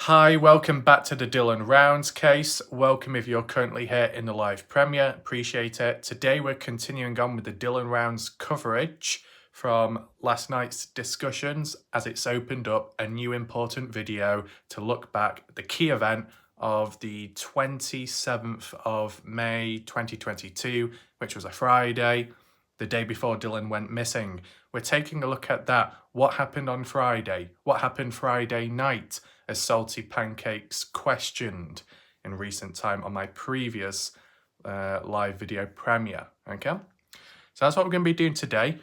Hi, welcome back to the Dylan Rounds case. Welcome if you're currently here in the live premiere, appreciate it. Today we're continuing on with the Dylan Rounds coverage from last night's discussions as it's opened up a new important video to look back at the key event of the 27th of May 2022, which was a Friday, the day before Dylan went missing. We're taking a look at that. What happened on Friday? What happened Friday night? As Salty Pancakes questioned in recent time on my previous live video premiere, okay? So that's what we're going to be doing today.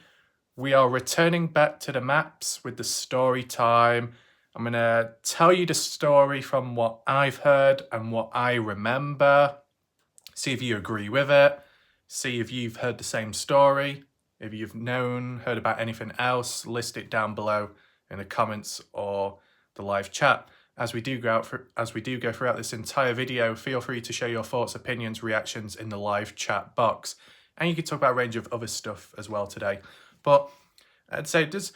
We are returning back to the maps with the story time. I'm going to tell you the story from what I've heard and what I remember. See if you agree with it. See if you've heard the same story. If you've heard about anything else, list it down below in the comments or the live chat. As we do go throughout this entire video, feel free to share your thoughts, opinions, reactions in the live chat box. And you can talk about a range of other stuff as well today. But I'd say there's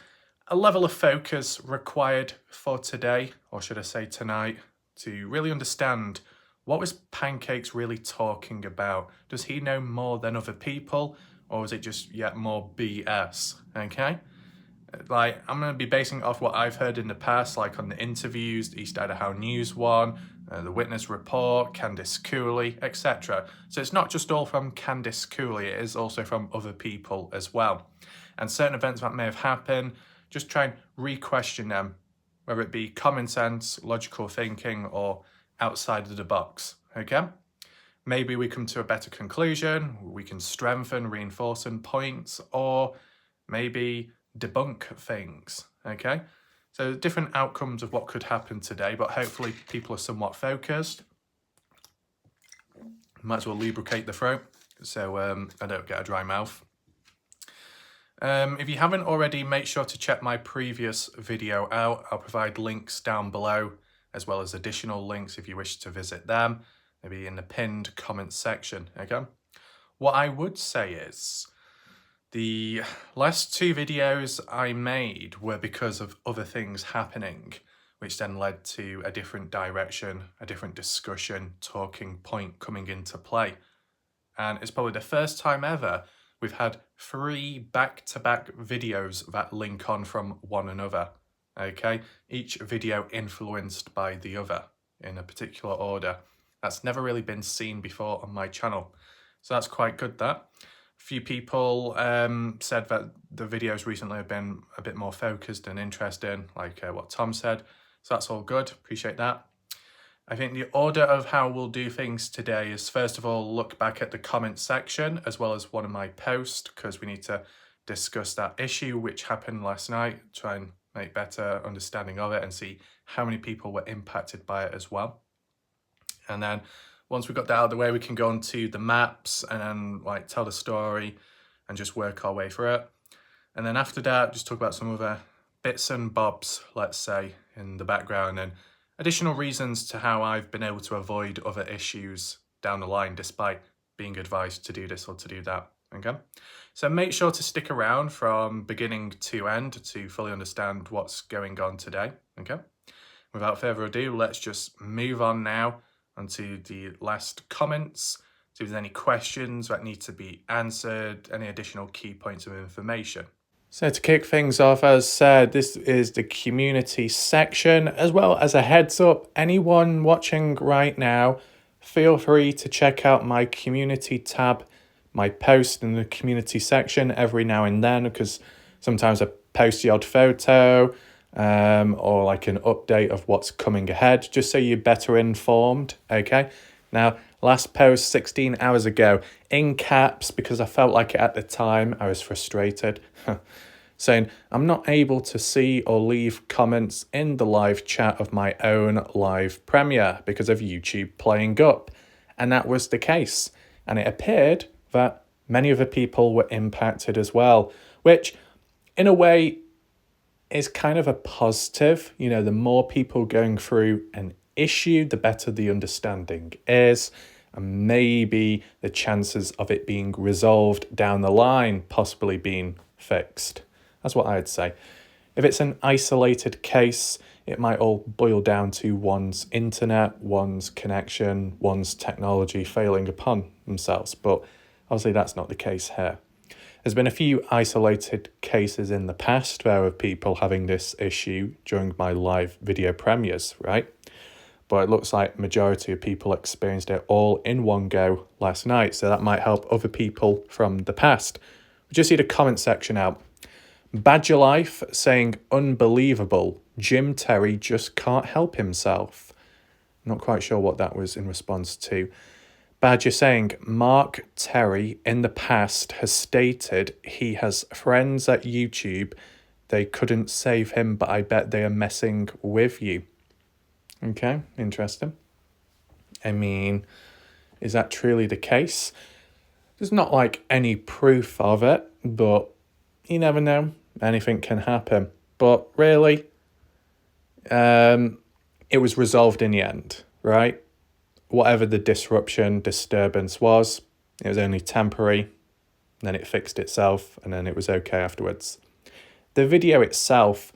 a level of focus required for today, or should I say tonight, to really understand what was Pancakes really talking about. Does he know more than other people, or is it just yet more BS, okay? Like, I'm going to be basing it off what I've heard in the past, like on the interviews, the East Idaho News one, the Witness Report, Candice Cooley, etc. So it's not just all from Candice Cooley, it is also from other people as well. And certain events that may have happened, just try and re-question them, whether it be common sense, logical thinking, or outside of the box, okay? Maybe we come to a better conclusion, we can strengthen, reinforce some points, or maybe debunk things, okay? So different outcomes of what could happen today, but hopefully people are somewhat focused. Might as well lubricate the throat so I don't get a dry mouth. If you haven't already, make sure to check my previous video out. I'll provide links down below, as well as additional links if you wish to visit them, maybe in the pinned comments section, okay? What I would say is, the last two videos I made were because of other things happening, which then led to a different direction, a different discussion, talking point coming into play. And it's probably the first time ever we've had 3 back-to-back videos that link on from one another, okay? Each video influenced by the other in a particular order. That's never really been seen before on my channel. So that's quite good, that. A few people said that the videos recently have been a bit more focused and interesting, like what Tom said. So that's all good, appreciate that. I think the order of how we'll do things today is, first of all, look back at the comment section as well as one of my posts, because we need to discuss that issue which happened last night, try and make better understanding of it and see how many people were impacted by it as well. And then once we've got that out of the way, we can go on to the maps and then like tell the story and just work our way through it. And then after that, just talk about some other bits and bobs, let's say, in the background and additional reasons to how I've been able to avoid other issues down the line despite being advised to do this or to do that, okay? So make sure to stick around from beginning to end to fully understand what's going on today, okay? Without further ado, let's just move on now onto the last comments, see if there's any questions that need to be answered, any additional key points of information. So to kick things off, as said, this is the community section. As well as a heads up, anyone watching right now, feel free to check out my community tab, my post in the community section every now and then, because sometimes I post the odd photo, or like an update of what's coming ahead, just so you're better informed, okay? Now, last post 16 hours ago, in caps, because I felt like it at the time, I was frustrated, saying, I'm not able to see or leave comments in the live chat of my own live premiere because of YouTube playing up. And that was the case. And it appeared that many other people were impacted as well, which in a way is kind of a positive. You know, the more people going through an issue, the better the understanding is, and maybe the chances of it being resolved down the line, possibly being fixed. That's what I'd say. If it's an isolated case, it might all boil down to one's internet, one's connection, one's technology failing upon themselves. But obviously that's not the case here. There's been a few isolated cases in the past where of people having this issue during my live video premieres, right? But it looks like majority of people experienced it all in one go last night. So that might help other people from the past. We just see the comment section out. Badger Life saying, unbelievable. Jim Terry just can't help himself. Not quite sure what that was in response to. Badger saying, Mark Terry in the past has stated he has friends at YouTube. They couldn't save him, but I bet they are messing with you. Okay, interesting. I mean, is that truly the case? There's not like any proof of it, but you never know. Anything can happen. But really, it was resolved in the end, right? Whatever the disturbance was, it was only temporary. Then it fixed itself, and then it was okay afterwards. The video itself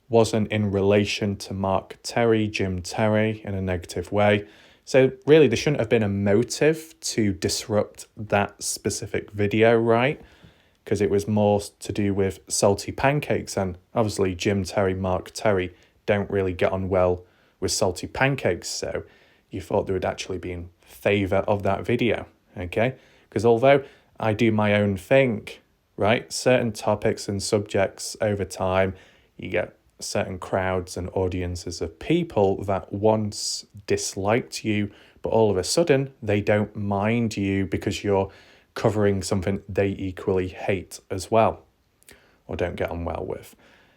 wasn't in relation to Mark Terry, Jim Terry, in a negative way. So really, there shouldn't have been a motive to disrupt that specific video, right? Because it was more to do with Salty Pancakes, and obviously Jim Terry, Mark Terry don't really get on well with Salty Pancakes, so you thought they would actually be in favour of that video, okay? Because although I do my own thing, right, certain topics and subjects over time, you get certain crowds and audiences of people that once disliked you, but all of a sudden they don't mind you because you're covering something they equally hate as well, or don't get on well with.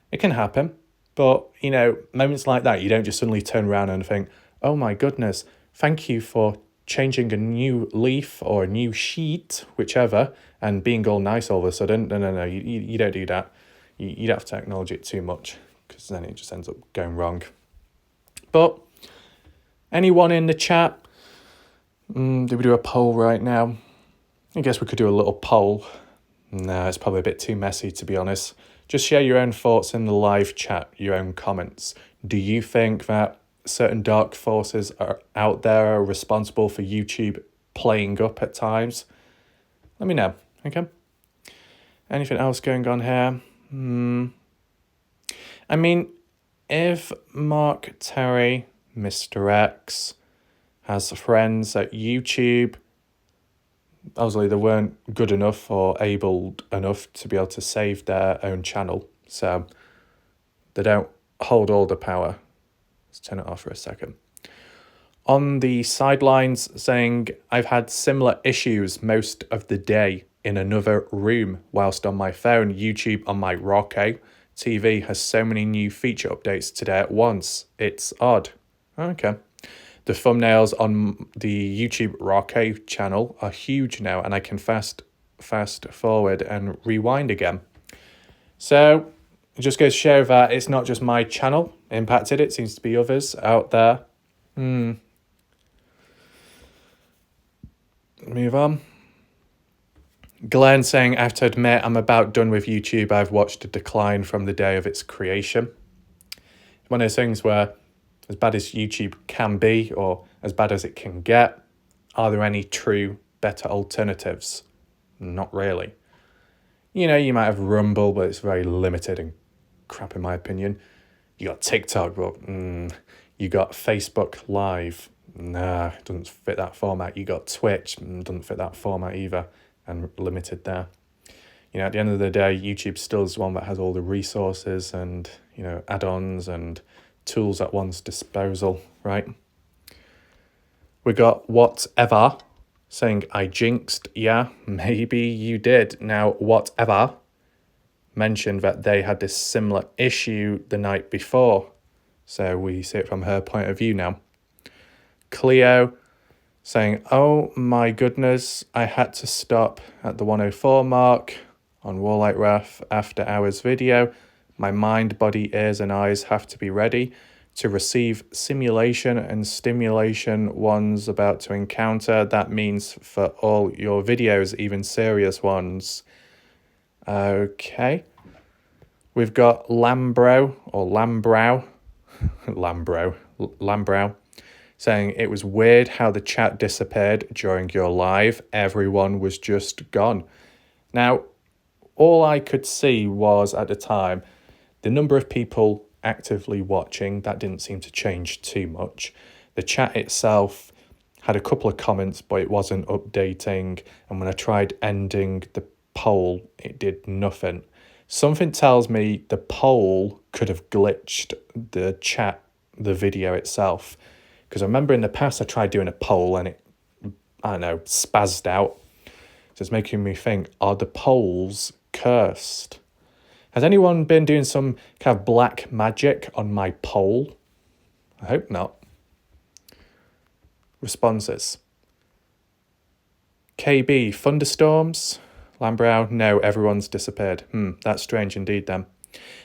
It can happen, but, you know, moments like that, you don't just suddenly turn around and think, oh my goodness, thank you for changing a new leaf or a new sheet, whichever, and being all nice all of a sudden. No, you don't do that. You don't have to acknowledge it too much, because then it just ends up going wrong. But anyone in the chat, do we do a poll right now? I guess we could do a little poll. No, it's probably a bit too messy, to be honest. Just share your own thoughts in the live chat, your own comments. Do you think that certain dark forces are out there are responsible for YouTube playing up at times? Let me know, okay? Anything else going on here? I mean, if Mark Terry, Mr. X, has friends at YouTube, obviously they weren't good enough or able enough to be able to save their own channel, so they don't hold all the power. Let's turn it off for a second. On the sidelines saying, I've had similar issues most of the day in another room whilst on my phone. YouTube on my Roku TV has so many new feature updates today at once. It's odd. Okay. The thumbnails on the YouTube Roku channel are huge now, and I can fast forward and rewind again. So it just goes to show that it's not just my channel impacted, it seems to be others out there. Move on. Glenn saying, I have to admit, I'm about done with YouTube. I've watched a decline from the day of its creation. One of those things where, as bad as YouTube can be, or as bad as it can get, are there any true better alternatives? Not really. You know, you might have Rumble, but it's very limited and crap in my opinion. You got TikTok, but you got Facebook Live. Nah, it doesn't fit that format. You got Twitch, doesn't fit that format either, and limited there. You know, at the end of the day, YouTube still is one that has all the resources and, you know, add-ons and tools at one's disposal, right? We got whatever saying, I jinxed. Yeah, maybe you did. Now, whatever mentioned that they had this similar issue the night before. So we see it from her point of view now. Cleo saying, oh my goodness, I had to stop at the 104 mark on Warlight Ref after hours video. My mind, body, ears and eyes have to be ready to receive simulation and stimulation one's about to encounter. That means for all your videos, even serious ones. Okay. We've got Lambro or Lambrow, Lambrow, saying it was weird how the chat disappeared during your live. Everyone was just gone. Now, all I could see was at the time the number of people actively watching. That didn't seem to change too much. The chat itself had a couple of comments, but it wasn't updating. And when I tried ending the poll, it did nothing. Something tells me the poll could have glitched the chat, the video itself. Because I remember in the past I tried doing a poll and it, I don't know, spazzed out. So it's making me think, are the polls cursed? Has anyone been doing some kind of black magic on my poll? I hope not. Responses. KB, thunderstorms? Lambrow, no, everyone's disappeared. That's strange indeed then.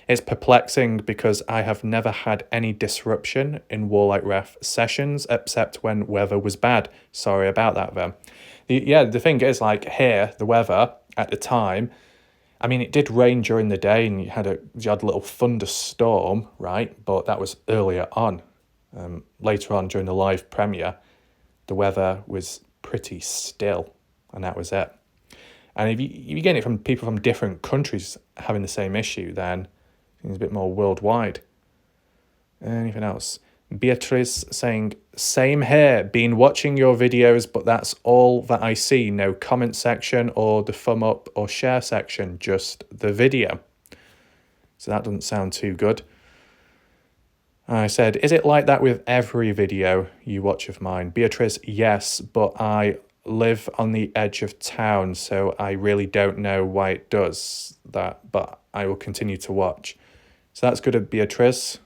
It's perplexing because I have never had any disruption in Warlike Ref sessions except when weather was bad. Sorry about that then. The thing is, like here, the weather at the time, I mean, it did rain during the day and you had a little thunderstorm, right? But that was earlier on. Later on during the live premiere, the weather was pretty still and that was it. And if you get it from people from different countries having the same issue, then it's a bit more worldwide. Anything else? Beatrice saying, same here, been watching your videos, but that's all that I see. No comment section or the thumb up or share section, just the video. So that doesn't sound too good. I said, is it like that with every video you watch of mine? Beatrice, yes, but I live on the edge of town, so I really don't know why it does that, but I will continue to watch. So that's good of Beatrice.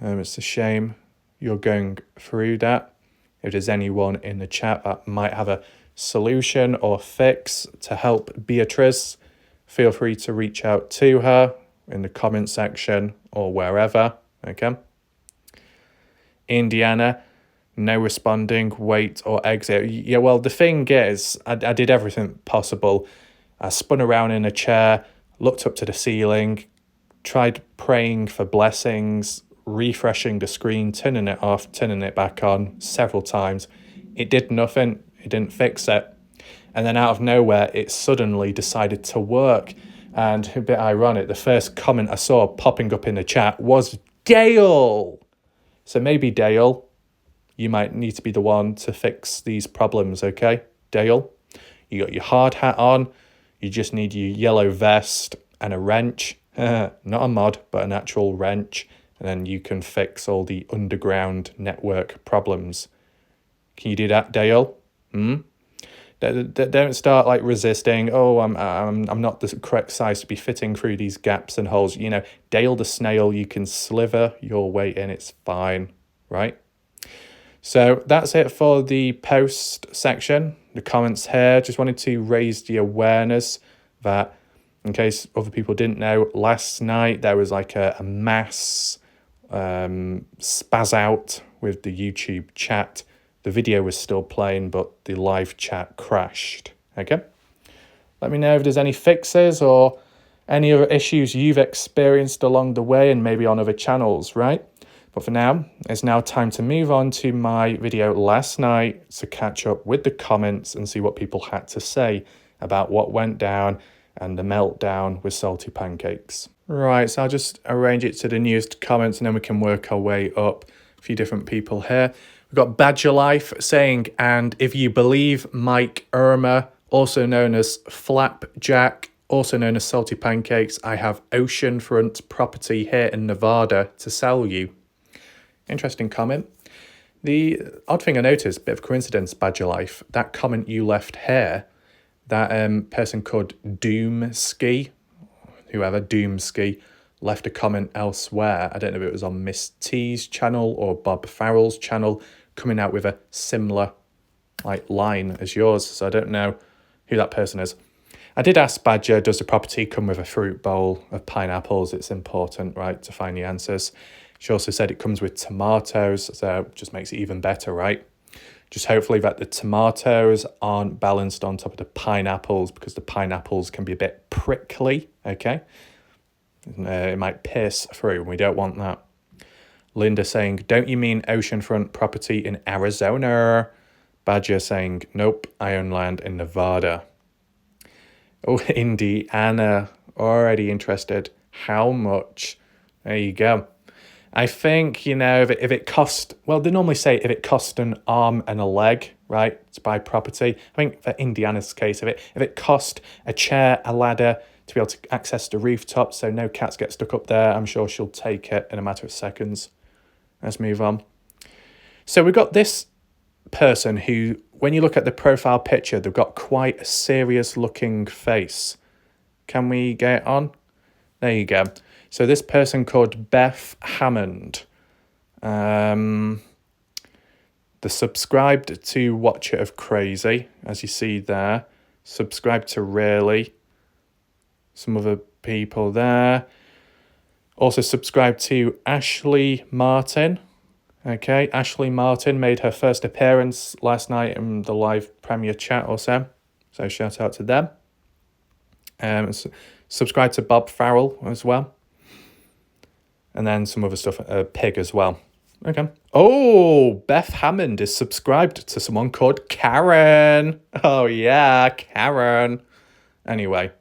It's a shame you're going through that. If there's anyone in the chat that might have a solution or fix to help Beatrice, feel free to reach out to her in the comment section or wherever, okay? Indiana, no responding, wait or exit. Yeah, well, the thing is, I did everything possible. I spun around in a chair, looked up to the ceiling, tried praying for blessings, refreshing the screen, turning it off, turning it back on several times. It did nothing. It didn't fix it. And then out of nowhere, it suddenly decided to work. And a bit ironic, the first comment I saw popping up in the chat was Dale. So maybe Dale, you might need to be the one to fix these problems, okay? Dale, you got your hard hat on. You just need your yellow vest and a wrench. Not a mod, but an actual wrench. And then you can fix all the underground network problems. Can you do that, Dale? Don't start like resisting. Oh, I'm not the correct size to be fitting through these gaps and holes. You know, Dale the snail, you can sliver your way in. It's fine, right? So that's it for the post section. The comments here. Just wanted to raise the awareness that, in case other people didn't know, last night there was like a mass spaz out with the YouTube chat. The video was still playing, but the live chat crashed. Okay? Let me know if there's any fixes or any other issues you've experienced along the way and maybe on other channels, right? But for now, it's now time to move on to my video last night to catch up with the comments and see what people had to say about what went down and the meltdown with Salty Pancakes. Right, so I'll just arrange it to the newest comments and then we can work our way up. A few different people here. We've got Badger Life saying, and if you believe Mike Irma, also known as Flapjack, also known as Salty Pancakes, I have oceanfront property here in Nevada to sell you. Interesting comment. The odd thing I noticed, bit of coincidence, Badger Life, that comment you left here, that person called Doomski, whoever, Doomski, left a comment elsewhere. I don't know if it was on Miss T's channel or Bob Farrell's channel, coming out with a similar like line as yours. So I don't know who that person is. I did ask Badger, does the property come with a fruit bowl of pineapples? It's important, right, to find the answers. She also said it comes with tomatoes, so it just makes it even better, right? Just hopefully that the tomatoes aren't balanced on top of the pineapples because the pineapples can be a bit prickly, okay? It might pierce through. We don't want that. Linda saying, don't you mean oceanfront property in Arizona? Badger saying, nope, I own land in Nevada. Oh, Indiana, already interested. How much? There you go. I think, if it cost, well, they normally say if it cost an arm and a leg, right, to buy property. I think for Indiana's case, if it cost a chair, a ladder to be able to access the rooftop so no cats get stuck up there, I'm sure she'll take it in a matter of seconds. Let's move on. So we've got this person who, when you look at the profile picture, they've got quite a serious looking face. Can we get on? There you go. So this person called Beth Hammond. They're subscribed to Watcher of Crazy, as you see there. Subscribed to Rarely. Some other people there. Also subscribed to Ashley Martin. Okay, Ashley Martin made her first appearance last night in the live premiere chat or so. So shout out to them. Subscribe to Bob Farrell as well. And then some other stuff, Pig as well. Okay. Oh, Beth Hammond is subscribed to someone called Karen. Oh yeah, Karen. Anyway.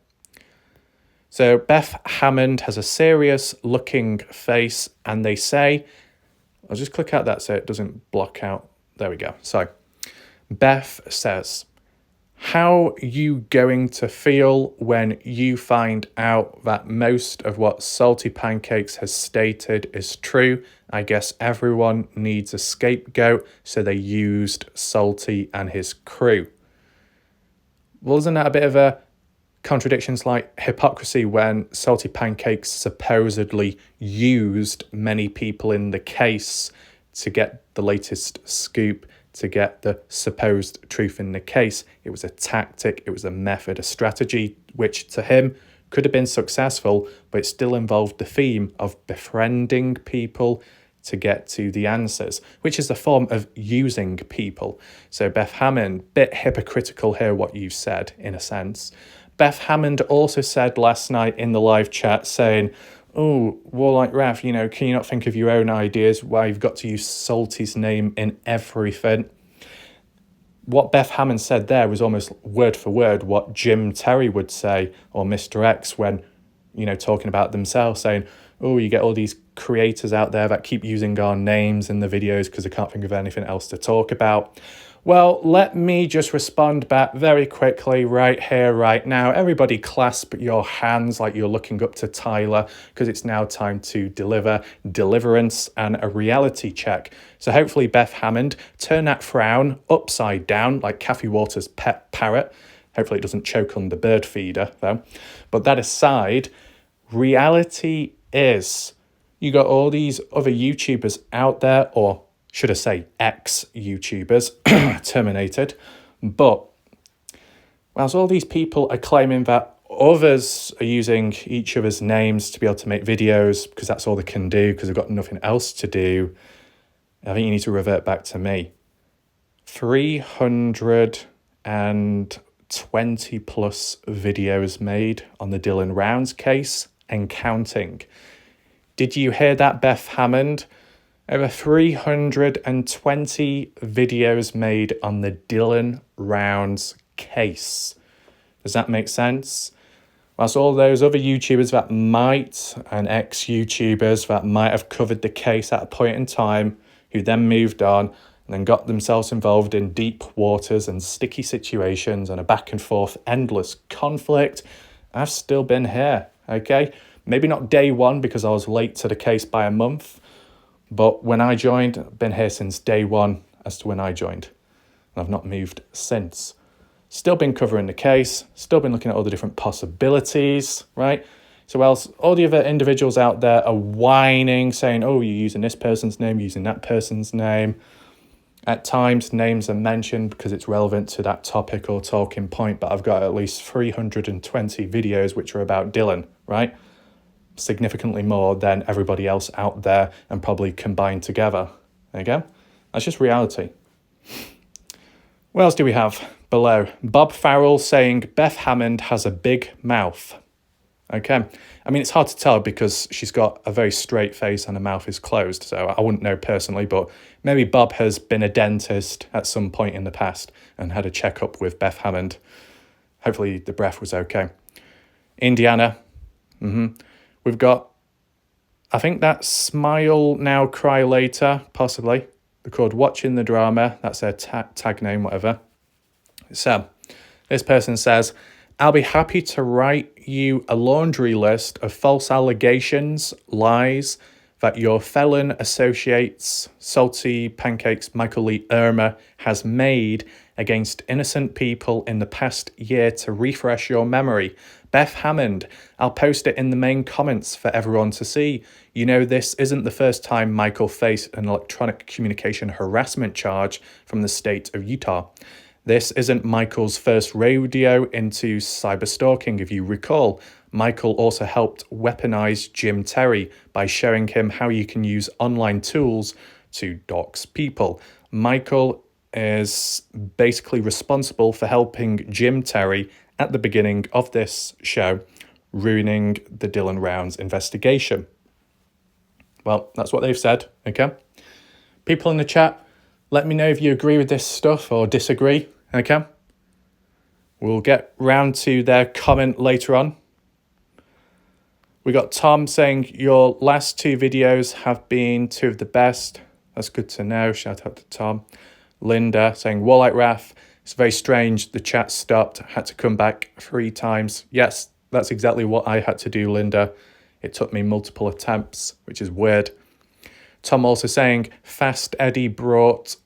So Beth Hammond has a serious looking face, and they say, I'll just click out that so it doesn't block out. There we go. So Beth says, how you going to feel when you find out that most of what Salty Pancakes has stated is true? I guess everyone needs a scapegoat, so they used Salty and his crew. Well, isn't that a bit of a contradiction, like hypocrisy, when Salty Pancakes supposedly used many people in the case to get the latest scoop, to get the supposed truth in the case? It was a tactic, it was a method, a strategy, which to him could have been successful, but it still involved the theme of befriending people to get to the answers, which is a form of using people. So Beth Hammond, bit hypocritical here what you said, in a sense. Beth Hammond also said last night in the live chat saying, oh, Warlike Raf, can you not think of your own ideas why you've got to use Salty's name in everything? What Beth Hammond said there was almost word for word what Jim Terry would say, or Mr. X, when, talking about themselves, saying, oh, you get all these creators out there that keep using our names in the videos because they can't think of anything else to talk about. Well, let me just respond back very quickly right here, right now. Everybody clasp your hands like you're looking up to Tyler, because it's now time to deliver deliverance and a reality check. So hopefully, Beth Hammond, turn that frown upside down like Kathy Waters' pet parrot. Hopefully it doesn't choke on the bird feeder, though. But that aside, reality is you got all these other YouTubers out there, or should I say ex-YouTubers, terminated. But whilst all these people are claiming that others are using each other's names to be able to make videos because that's all they can do because they've got nothing else to do, I think you need to revert back to me. 320 plus videos made on the Dylan Rounds case and counting. Did you hear that, Beth Hammond? Over 320 videos made on the Dylan Rounds case. Does that make sense? Whilst all those other YouTubers that might, and ex-YouTubers that might have covered the case at a point in time, who then moved on and then got themselves involved in deep waters and sticky situations and a back and forth endless conflict, I've still been here, okay? Maybe not day one because I was late to the case by a month, but when I joined, I've been here since day one as to when I joined. And I've not moved since. Still been covering the case, still been looking at all the different possibilities, right? So whilst all the other individuals out there are whining, saying, oh, you're using this person's name, using that person's name. At times, names are mentioned because it's relevant to that topic or talking point, but I've got at least 320 videos which are about Dylan, right? Significantly more than everybody else out there and probably combined together. There you go. That's just reality. What else do we have below? Bob Farrell saying Beth Hammond has a big mouth. Okay. I mean, it's hard to tell because she's got a very straight face and her mouth is closed. So I wouldn't know personally, but maybe Bob has been a dentist at some point in the past and had a checkup with Beth Hammond. Hopefully the breath was okay. Indiana. We've got, I think that's Smile Now, Cry Later, possibly. They're called Watching the Drama. That's their tag name, whatever. So this person says, I'll be happy to write you a laundry list of false allegations, lies that your felon associates, Salty Pancakes, Michael Lee Irma, has made against innocent people in the past year to refresh your memory. Beth Hammond, I'll post it in the main comments for everyone to see. You know, this isn't the first time Michael faced an electronic communication harassment charge from the state of Utah. This isn't Michael's first rodeo into cyberstalking, if you recall. Michael also helped weaponize Jim Terry by showing him how you can use online tools to dox people. Michael is basically responsible for helping Jim Terry at the beginning of this show, ruining the Dylan Rounds investigation. Well, that's what they've said, okay? People in the chat, let me know if you agree with this stuff or disagree, okay? We'll get round to their comment later on. We got Tom saying, your last two videos have been two of the best. That's good to know. Shout out to Tom. Linda saying, Wallite Wrath, it's very strange. The chat stopped. Had to come back 3 times. Yes, that's exactly what I had to do, Linda. It took me multiple attempts, which is weird. Tom also saying, Fast Eddie brought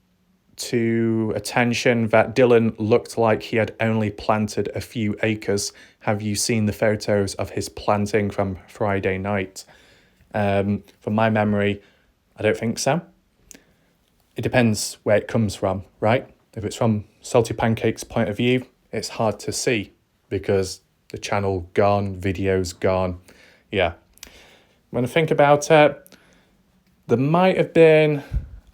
to attention that Dylan looked like he had only planted a few acres. Have you seen the photos of his planting from Friday night? From my memory, I don't think so. It depends where it comes from, right? If it's from Salty Pancakes' point of view, it's hard to see because the channel gone, video's gone. Yeah. When I think about it, there might have been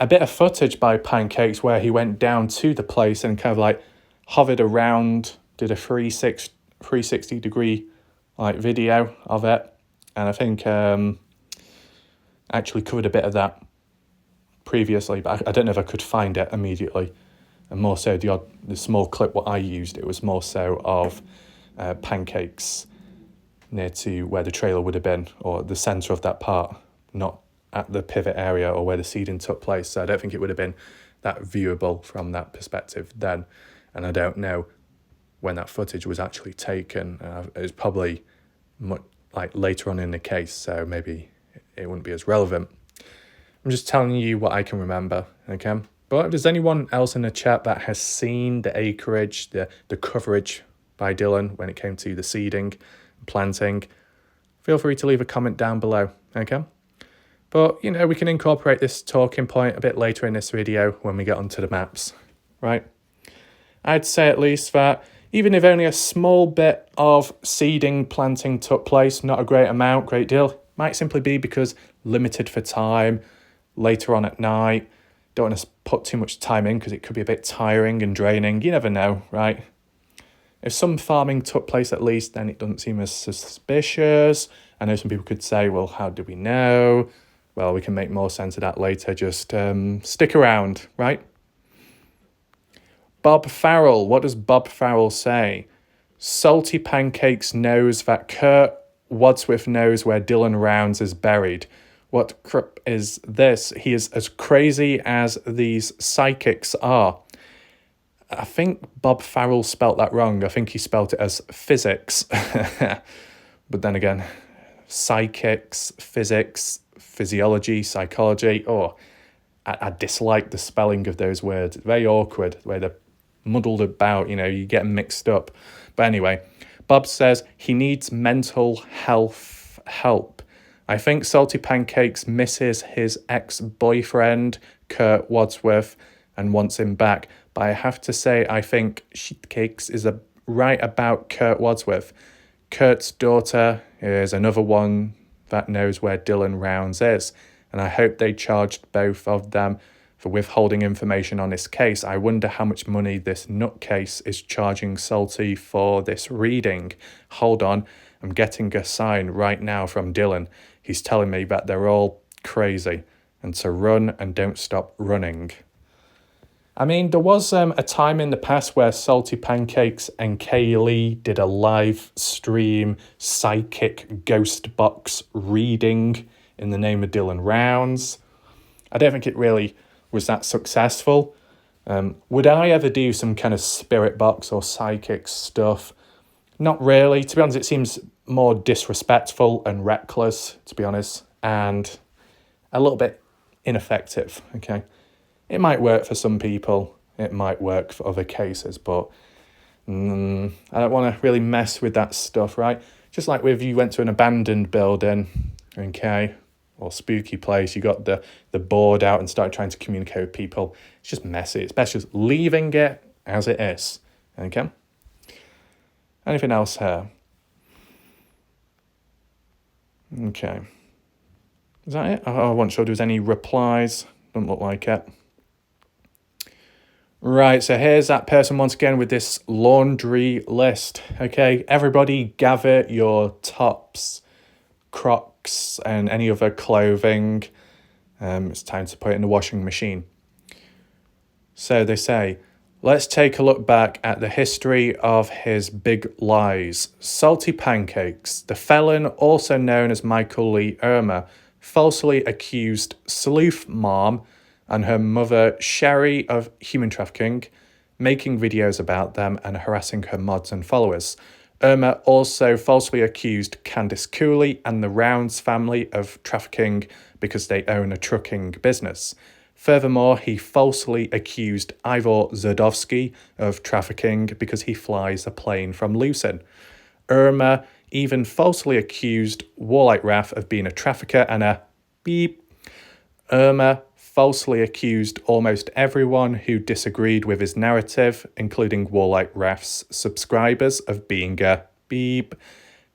a bit of footage by Pancakes where he went down to the place and kind of like hovered around, did a 360 degree like video of it. And I think actually covered a bit of that previously, but I don't know if I could find it immediately. And more so the small clip what I used, it was more so of Pancakes near to where the trailer would have been, or the centre of that part, not at the pivot area or where the seeding took place. So I don't think it would have been that viewable from that perspective then. And I don't know when that footage was actually taken. It was probably like later on in the case, so maybe it wouldn't be as relevant. I'm just telling you what I can remember, okay? But if there's anyone else in the chat that has seen the acreage, the coverage by Dylan when it came to the seeding, planting, feel free to leave a comment down below, okay? But, you know, we can incorporate this talking point a bit later in this video when we get onto the maps, right? I'd say at least that even if only a small bit of seeding, planting took place, not a great amount, great deal, might simply be because limited for time, later on at night, don't want to put too much time in because it could be a bit tiring and draining, you never know, right? If some farming took place at least, then it doesn't seem as suspicious. I know some people could say, well, how do we know? Well, we can make more sense of that later. Just stick around, right? Bob Farrell. What does Bob Farrell say? Salty Pancakes knows that Kurt Wadsworth knows where Dylan Rounds is buried. What crap is this? He is as crazy as these psychics are. I think Bob Farrell spelt that wrong. I think he spelt it as physics. But then again, psychics, physics, physiology, psychology. Oh, I dislike the spelling of those words. It's very awkward, the way they're muddled about, you know, you get mixed up. But anyway, Bob says he needs mental health help. I think Salty Pancakes misses his ex-boyfriend, Kurt Wadsworth, and wants him back. But I have to say, I think Sheetcakes is right about Kurt Wadsworth. Kurt's daughter is another one that knows where Dylan Rounds is. And I hope they charged both of them for withholding information on this case. I wonder how much money this nutcase is charging Salty for this reading. Hold on, I'm getting a sign right now from Dylan. He's telling me that they're all crazy and to run and don't stop running. I mean, there was a time in the past where Salty Pancakes and Kaylee did a live stream psychic ghost box reading in the name of Dylan Rounds. I don't think it really was that successful. Would I ever do some kind of spirit box or psychic stuff? Not really. To be honest, it seems more disrespectful and reckless, to be honest, and a little bit ineffective, okay? It might work for some people. It might work for other cases, but I don't want to really mess with that stuff, right? Just like if you went to an abandoned building, okay, or spooky place, you got the board out and started trying to communicate with people. It's just messy. It's best just leaving it as it is, okay? Anything else here? Okay. Is that it? I wasn't sure there was any replies. Doesn't look like it. Right, so here's that person once again with this laundry list. Okay, everybody gather your tops, Crocs, and any other clothing. It's time to put it in the washing machine. So they say, let's take a look back at the history of his big lies. Salty Pancakes, the felon, also known as Michael Lee Irma, falsely accused Sleuth Mom and her mother, Sherry, of human trafficking, making videos about them and harassing her mods and followers. Irma also falsely accused Candice Cooley and the Rounds family of trafficking because they own a trucking business. Furthermore, he falsely accused Ivor Zerdovsky of trafficking because he flies a plane from Lucin. Irma even falsely accused Warlight Raff of being a trafficker and a beep. Irma falsely accused almost everyone who disagreed with his narrative, including Warlight Raff's subscribers, of being a beep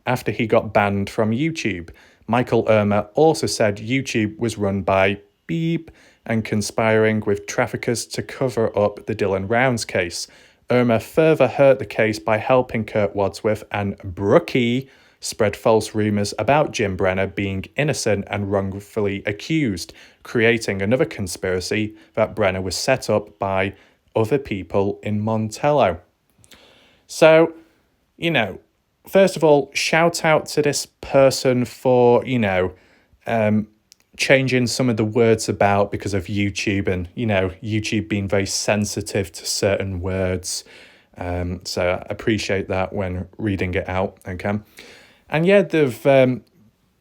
after he got banned from YouTube. Michael Irma also said YouTube was run by beep and conspiring with traffickers to cover up the Dylan Rounds case. Irma further hurt the case by helping Kurt Wadsworth and Brookie spread false rumours about Jim Brenner being innocent and wrongfully accused, creating another conspiracy that Brenner was set up by other people in Montello. So, first of all, shout out to this person for, changing some of the words about because of YouTube and, YouTube being very sensitive to certain words. So I appreciate that when reading it out, okay? And yeah,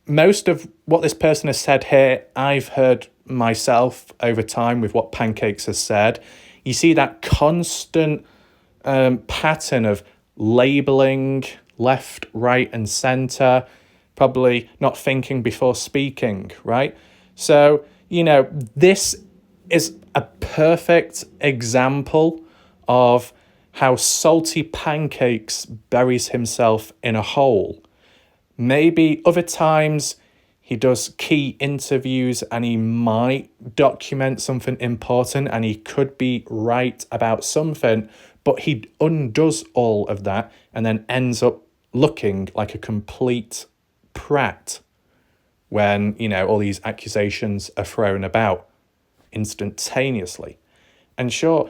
most of what this person has said here, I've heard myself over time with what Pancakes has said. You see that constant pattern of labeling left, right, and center, probably not thinking before speaking, right? So, this is a perfect example of how Salty Pancakes buries himself in a hole. Maybe other times he does key interviews and he might document something important and he could be right about something, but he undoes all of that and then ends up looking like a complete prat when, all these accusations are thrown about instantaneously. And sure,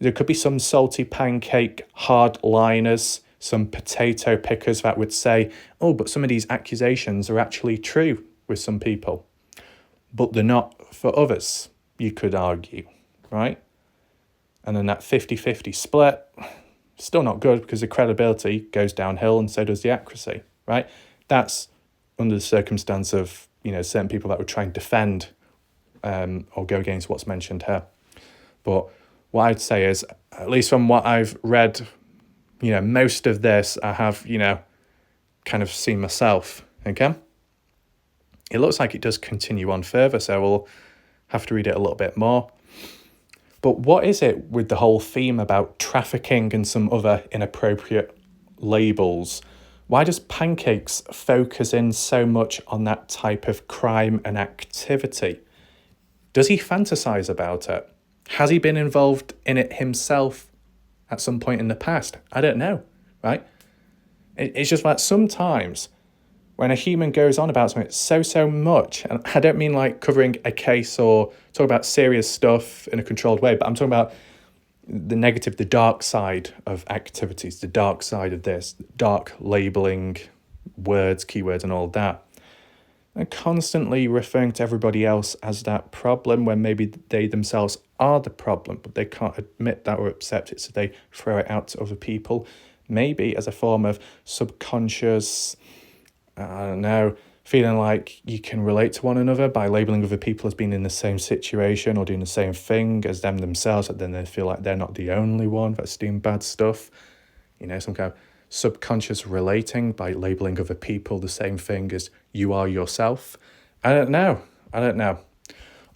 there could be some Salty Pancake hardliners, some potato pickers that would say, oh, but some of these accusations are actually true with some people. But they're not for others, you could argue, right? And then that 50-50 split, still not good because the credibility goes downhill and so does the accuracy, right? That's under the circumstance of, certain people that would try and defend or go against what's mentioned here. But what I'd say is, at least from what I've read, most of this I have, kind of seen myself, okay? It looks like it does continue on further, so we'll have to read it a little bit more. But what is it with the whole theme about trafficking and some other inappropriate labels? Why does Pancakes focus in so much on that type of crime and activity? Does he fantasize about it? Has he been involved in it himself at some point in the past? I don't know, right? It's just that sometimes when a human goes on about something so much, and I don't mean like covering a case or talk about serious stuff in a controlled way, but I'm talking about the negative, the dark side of activities, the dark side of this, dark labeling, words, keywords, and all that. And constantly referring to everybody else as that problem when maybe they themselves are the problem, but they can't admit that or accept it, so they throw it out to other people, maybe as a form of subconscious, I don't know, feeling like you can relate to one another by labeling other people as being in the same situation or doing the same thing as them themselves, and then they feel like they're not the only one that's doing bad stuff. You know, some kind of subconscious relating by labeling other people the same thing as you are yourself. I don't know.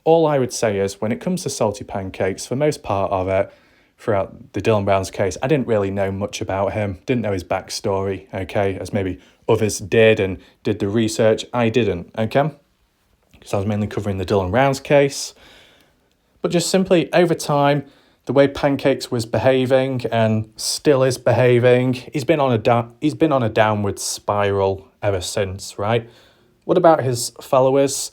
All I would say is when it comes to Salty Pancakes, for most part of it, throughout the Dylan Brown's case, I didn't really know much about him, didn't know his backstory, okay, as maybe others did and did the research. I didn't, okay, because I was mainly covering the Dylan Brown's case. But just simply over time, the way Pancakes was behaving and still is behaving, he's been on a downward spiral ever since, right? What about his followers?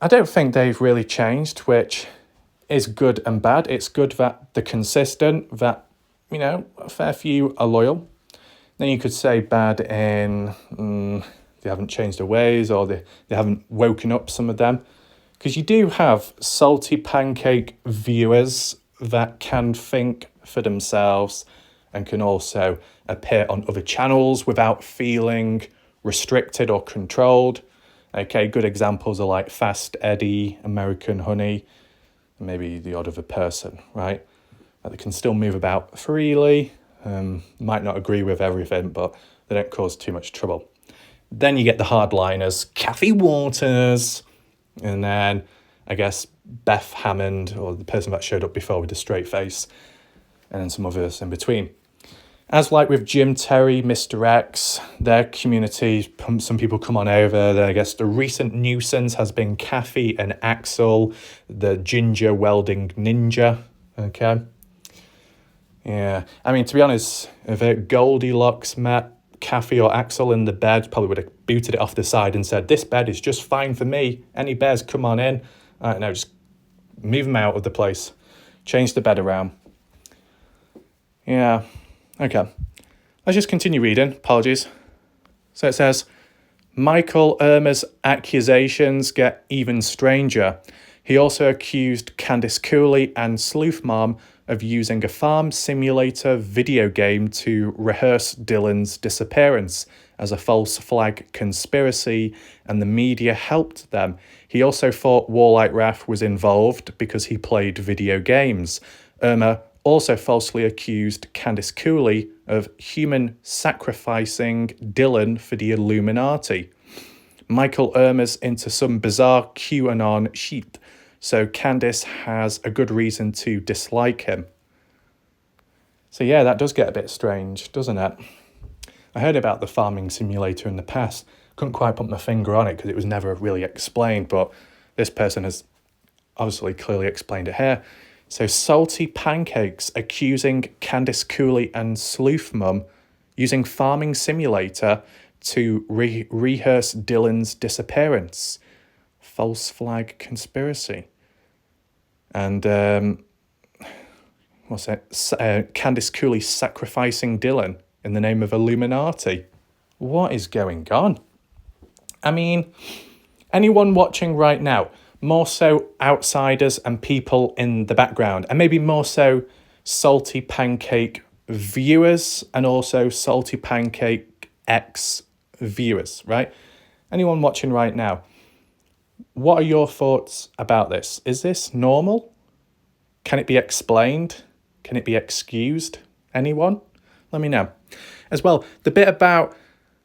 I don't think they've really changed, which is good and bad. It's good that they're consistent, that, you know, a fair few are loyal. Then you could say bad in they haven't changed their ways, or they haven't woken up, some of them. Because you do have Salty Pancake viewers that can think for themselves and can also appear on other channels without feeling restricted or controlled. Okay, good examples are like Fast Eddie, American Honey, and maybe the odd other person, right? They can still move about freely, might not agree with everything, but they don't cause too much trouble. Then you get the hardliners, Kathy Waters, and then I guess Beth Hammond, or the person that showed up before with the straight face, and then some others in between. As like with Jim Terry, Mr. X, their community, some people come on over. Then I guess the recent nuisance has been Kathy and Axel, the ginger welding ninja. Okay. Yeah. I mean, to be honest, if Goldilocks met Kathy or Axel in the bed, probably would have booted it off the side and said, "This bed is just fine for me. Any bears, come on in." I don't know, just move them out of the place. Change the bed around. Yeah. Okay, let's just continue reading. Apologies. So it says, Michael Irma's accusations get even stranger. He also accused Candice Cooley and Sleuth Mom of using a farm simulator video game to rehearse Dylan's disappearance as a false flag conspiracy, and the media helped them. He also thought Warlight Raff was involved because he played video games. Irma also falsely accused Candice Cooley of human sacrificing Dylan for the Illuminati. Michael Irma's into some bizarre QAnon shit, so Candice has a good reason to dislike him. So yeah, that does get a bit strange, doesn't it? I heard about the farming simulator in the past. Couldn't quite put my finger on it because it was never really explained, but this person has obviously clearly explained it here. So Salty Pancakes accusing Candice Cooley and Sleuth Mum using farming simulator to rehearse Dylan's disappearance. False flag conspiracy. And Candice Cooley sacrificing Dylan in the name of Illuminati. What is going on? I mean, anyone watching right now, more so outsiders and people in the background, and maybe more so Salty Pancake viewers and also Salty Pancake3s viewers, right? Anyone watching right now, what are your thoughts about this? Is this normal? Can it be explained? Can it be excused? Anyone? Let me know. As well, the bit about,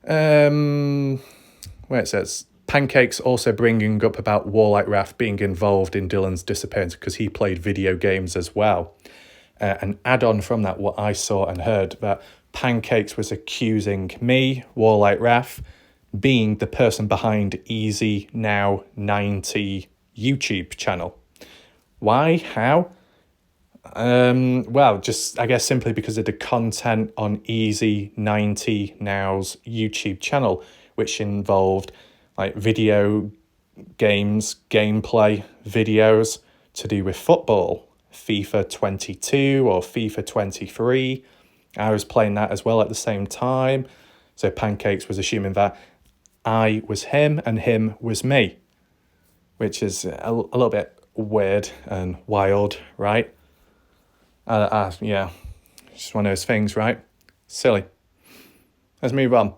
where it says, Pancakes also bringing up about Warlight Raff being involved in Dylan's disappearance because he played video games as well. An add-on from that, what I saw and heard, that Pancakes was accusing me, Warlight Raff, being the person behind Easy Now 90 YouTube channel. Why? How? Well, just I guess simply because of the content on Easy 90 Now's YouTube channel, which involved like video games, gameplay videos to do with football, FIFA 22 or FIFA 23. I was playing that as well at the same time. So Pancakes was assuming that I was him and him was me, which is a little bit weird and wild, right? Yeah, just one of those things, right? Silly. Let's move on.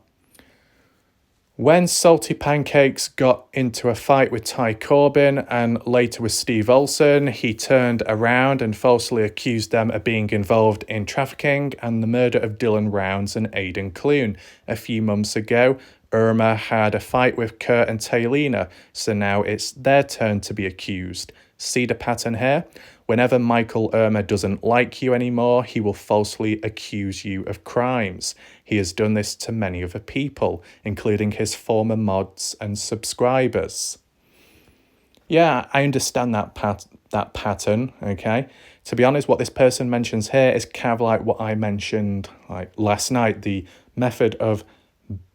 When Salty Pancakes got into a fight with Ty Corbin and later with Steve Olsen, he turned around and falsely accused them of being involved in trafficking and the murder of Dylan Rounds and Aidan Clune. A few months ago, Irma had a fight with Kurt and Taylina, so now it's their turn to be accused. See the pattern here? Whenever Michael Irma doesn't like you anymore, he will falsely accuse you of crimes. He has done this to many other people, including his former mods and subscribers. Yeah, I understand that pattern, okay? To be honest, what this person mentions here is kind of like what I mentioned like last night, the method of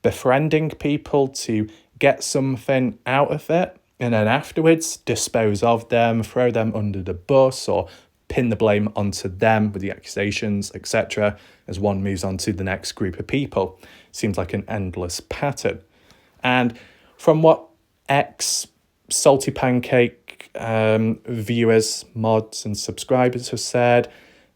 befriending people to get something out of it, and then afterwards dispose of them, throw them under the bus, or pin the blame onto them with the accusations, etc., as one moves on to the next group of people. Seems like an endless pattern. And from what Salty Pancake viewers, mods and subscribers have said,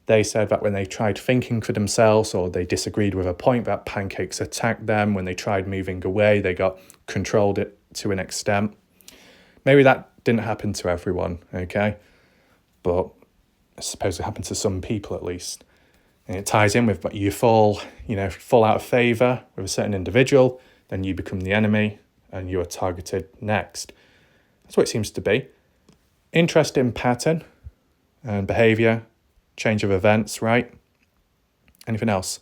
they said that when they tried thinking for themselves or they disagreed with a point that Pancakes attacked them, when they tried moving away, they got controlled it to an extent. Maybe that didn't happen to everyone, okay? But I suppose it happened to some people at least. And it ties in with, but you fall out of favour with a certain individual, then you become the enemy and you are targeted next. That's what it seems to be. Interesting pattern and behaviour, change of events, right? Anything else?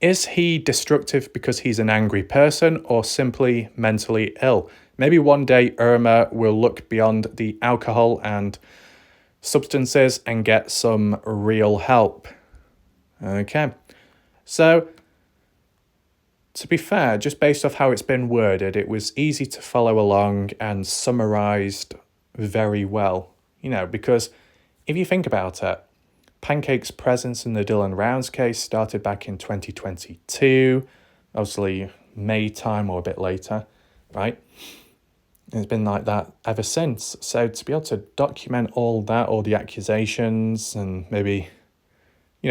Is he destructive because he's an angry person or simply mentally ill? Maybe one day Irma will look beyond the alcohol and substances and get some real help. Okay. So, to be fair, just based off how it's been worded, it was easy to follow along and summarised very well. Because if you think about it, Pancake's presence in the Dylan Rounds case started back in 2022, obviously May time or a bit later, right? It's been like that ever since. So to be able to document all that, all the accusations, and maybe,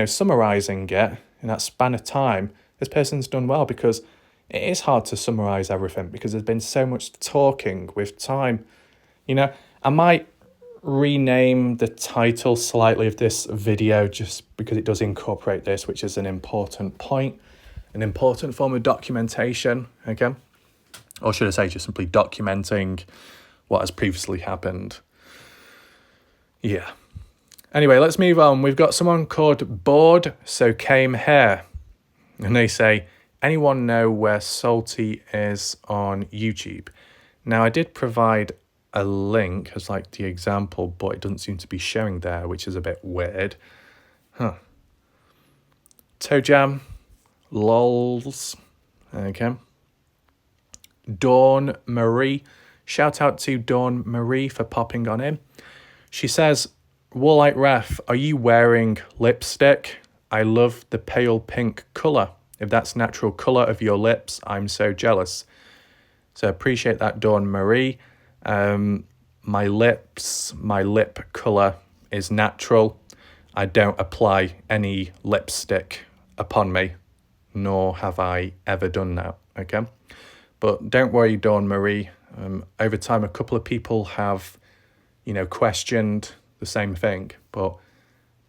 summarising it in that span of time, this person's done well, because it is hard to summarise everything because there's been so much talking with time. I might rename the title slightly of this video just because it does incorporate this, which is an important point, an important form of documentation, okay? Or should I say just simply documenting what has previously happened. Yeah. Anyway, let's move on. We've got someone called Bored So Came Here. And they say, anyone know where Salty is on YouTube? Now, I did provide a link as like the example, but it doesn't seem to be showing there, which is a bit weird. Toe Jam, lols, okay. Dawn Marie, shout out to Dawn Marie for popping on in. She says, Warlight Ref, are you wearing lipstick? I love the pale pink colour. If that's natural colour of your lips, I'm so jealous. So appreciate that, Dawn Marie. My lip colour is natural. I don't apply any lipstick upon me, nor have I ever done that, okay? But don't worry, Dawn Marie. Over time, a couple of people have, questioned the same thing. But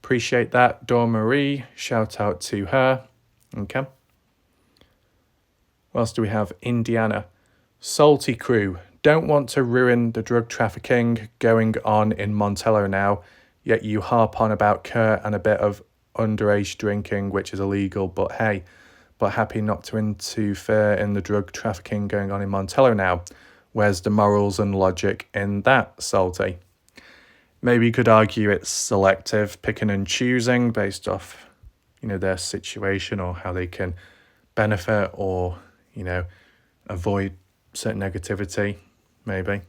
appreciate that, Dawn Marie. Shout out to her. Okay. What else do we have? Indiana. Salty Crew. Don't want to ruin the drug trafficking going on in Montello now, yet you harp on about Kurt and a bit of underage drinking, which is illegal, but hey, but happy not to interfere in the drug trafficking going on in Montello now. Where's the morals and logic in that, Salty? Maybe you could argue it's selective, picking and choosing based off, their situation or how they can benefit or, avoid certain negativity, maybe.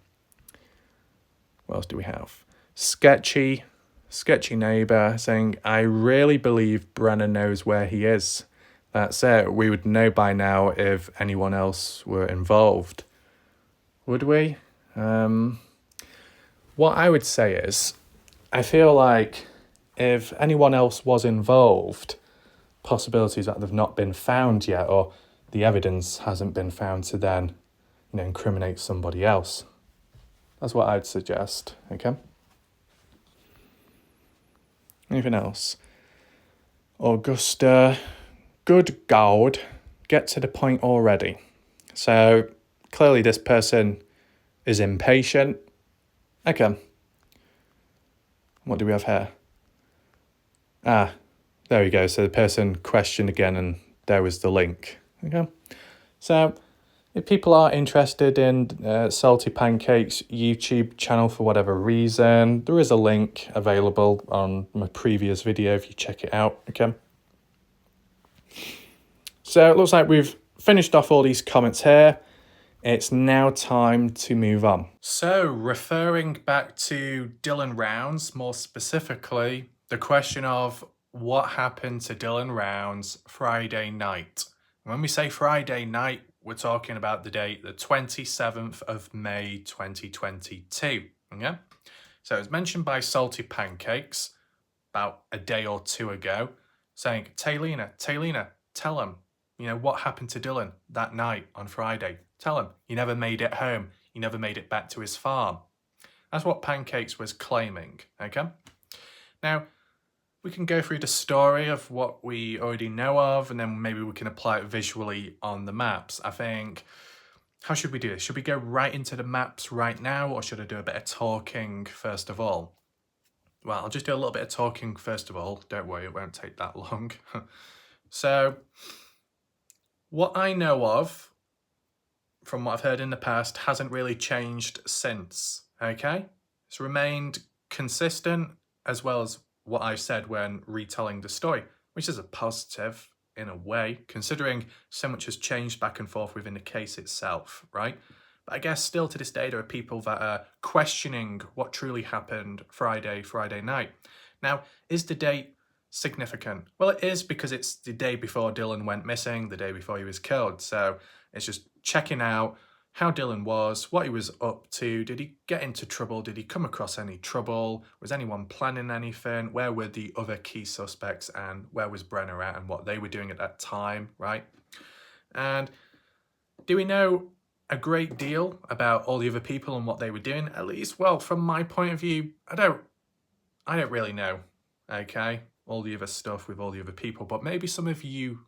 What else do we have? Sketchy neighbour saying, I really believe Brennan knows where he is. That's it. We would know by now if anyone else were involved. Would we? What I would say is, I feel like if anyone else was involved, possibilities that they've not been found yet, or the evidence hasn't been found to then, incriminate somebody else. That's what I'd suggest, okay? Anything else? Augusta, good God, get to the point already. So, clearly this person is impatient. Okay. What do we have here? There we go. So the person questioned again and there was the link. Okay. So if people are interested in Salty Pancakes YouTube channel for whatever reason, there is a link available on my previous video if you check it out. Okay. So it looks like we've finished off all these comments here. It's now time to move on. So referring back to Dylan Rounds, more specifically, the question of what happened to Dylan Rounds Friday night. When we say Friday night, we're talking about the date, the 27th of May, 2022. Yeah. So it was mentioned by Salty Pancakes about a day or two ago, saying, Taylina, tell him, what happened to Dylan that night on Friday. Tell him he never made it home. He never made it back to his farm. That's what Pancakes was claiming, okay? Now, we can go through the story of what we already know of, and then maybe we can apply it visually on the maps. I think, how should we do this? Should we go right into the maps right now, or should I do a bit of talking first of all? Well, I'll just do a little bit of talking first of all. Don't worry, it won't take that long. So, what I know of, from what I've heard in the past, hasn't really changed since, okay? It's remained consistent, as well as what I've said when retelling the story, which is a positive in a way, considering so much has changed back and forth within the case itself, right? But I guess still to this day, there are people that are questioning what truly happened Friday night. Now, is the date significant? Well, it is, because it's the day before Dylan went missing, the day before he was killed. So it's just checking out how Dylan was, what he was up to. Did he get into trouble? Did he come across any trouble? Was anyone planning anything? Where were the other key suspects, and where was Brenner at and what they were doing at that time, right? And do we know a great deal about all the other people and what they were doing? At least, well, from my point of view, I don't really know, okay? All the other stuff with all the other people, but maybe some of you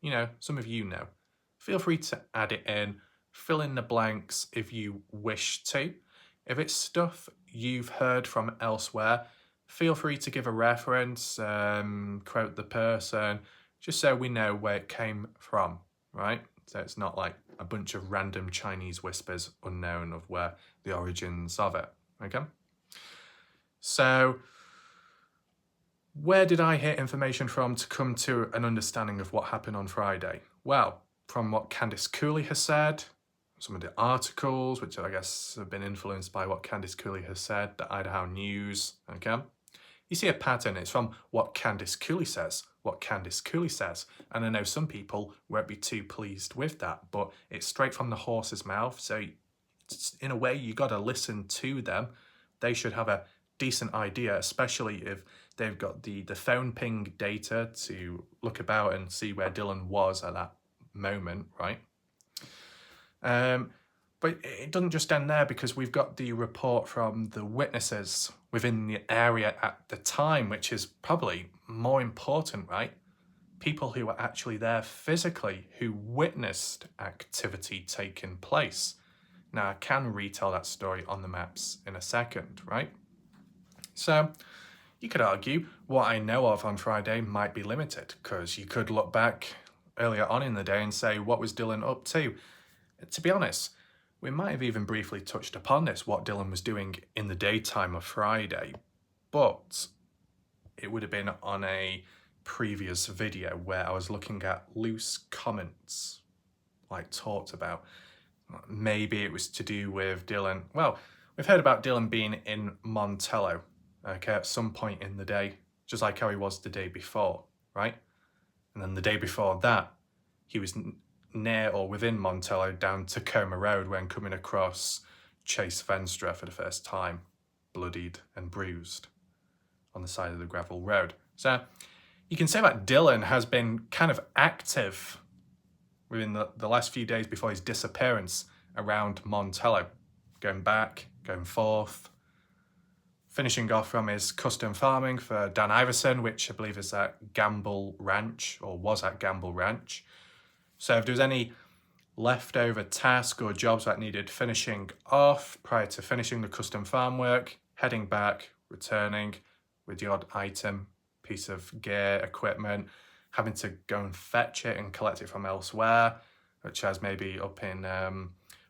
know. Feel free to add it in, fill in the blanks if you wish to. If it's stuff you've heard from elsewhere, feel free to give a reference, quote the person, just so we know where it came from, right? So it's not like a bunch of random Chinese whispers unknown of where the origins of it, okay? So, where did I hear information from to come to an understanding of what happened on Friday? Well, from what Candice Cooley has said, some of the articles, which I guess have been influenced by what Candice Cooley has said, the Idaho News, okay? You see a pattern. It's from what Candice Cooley says, And I know some people won't be too pleased with that, but it's straight from the horse's mouth. So in a way, you got to listen to them. They should have a decent idea, especially if they've got the phone ping data to look about and see where Dylan was at that moment, right? But it doesn't just end there, because we've got the report from the witnesses within the area at the time, which is probably more important, right? People who were actually there physically, who witnessed activity taking place. Now, I can retell that story on the maps in a second, right? So, you could argue what I know of on Friday might be limited, because you could look back earlier on in the day and say, what was Dylan up to? To be honest, we might have even briefly touched upon this, what Dylan was doing in the daytime of Friday, but it would have been on a previous video where I was looking at loose comments, like talked about. Maybe it was to do with Dylan. Well, we've heard about Dylan being in Montello, okay, at some point in the day, just like how he was the day before, right? And then the day before that, he was near or within Montello down Tacoma Road when coming across Chase Venstra for the first time, bloodied and bruised on the side of the gravel road. So you can say that Dylan has been kind of active within the last few days before his disappearance around Montello, going back, going forth, finishing off from his custom farming for Dan Iverson, which I believe is at Gamble Ranch, or was at Gamble Ranch. So if there was any leftover task or jobs that needed finishing off prior to finishing the custom farm work, heading back, returning with the odd item, piece of gear, equipment, having to go and fetch it and collect it from elsewhere, such as maybe up in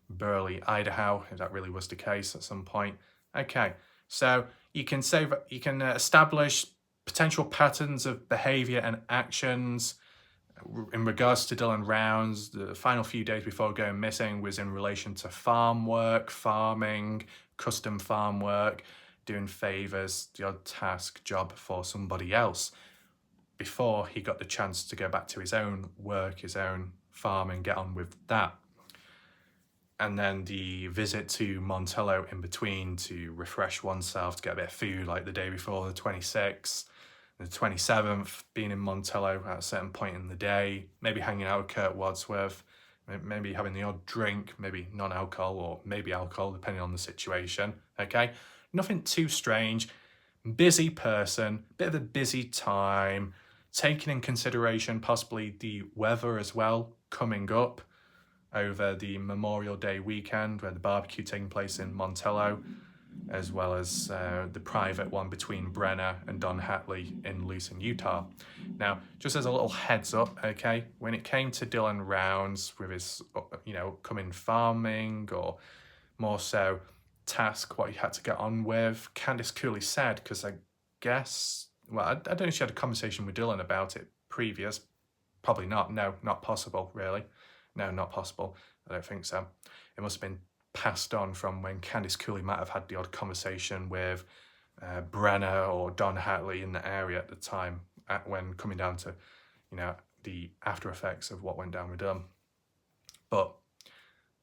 Burley, Idaho, if that really was the case at some point. Okay, so you can say that you can establish potential patterns of behavior and actions in regards to Dylan Rounds. The final few days before going missing was in relation to farm work, farming, custom farm work, doing favors, the odd task job for somebody else, before he got the chance to go back to his own work, his own farm, and get on with that. And then the visit to Montello in between to refresh oneself, to get a bit of food, like the day before, the 26th, the 27th, being in Montello at a certain point in the day, maybe hanging out with Kurt Wadsworth, maybe having the odd drink, maybe non-alcohol or maybe alcohol, depending on the situation, okay? Nothing too strange. Busy person, bit of a busy time, taking in consideration possibly the weather as well coming up over the Memorial Day weekend, where the barbecue taking place in Montello, as well as the private one between Brenner and Don Hatley in Lucin, Utah. Now, just as a little heads up, okay, when it came to Dylan Rounds with his, coming farming, or more so task, what he had to get on with, Candice Cooley said, because I guess, well, I don't know if she had a conversation with Dylan about it previous. Probably not. No, not possible, really. No, not possible. I don't think so. It must have been passed on from when Candice Cooley might have had the odd conversation with Brenner or Don Hatley in the area at the time, when coming down to, the after effects of what went down with them. But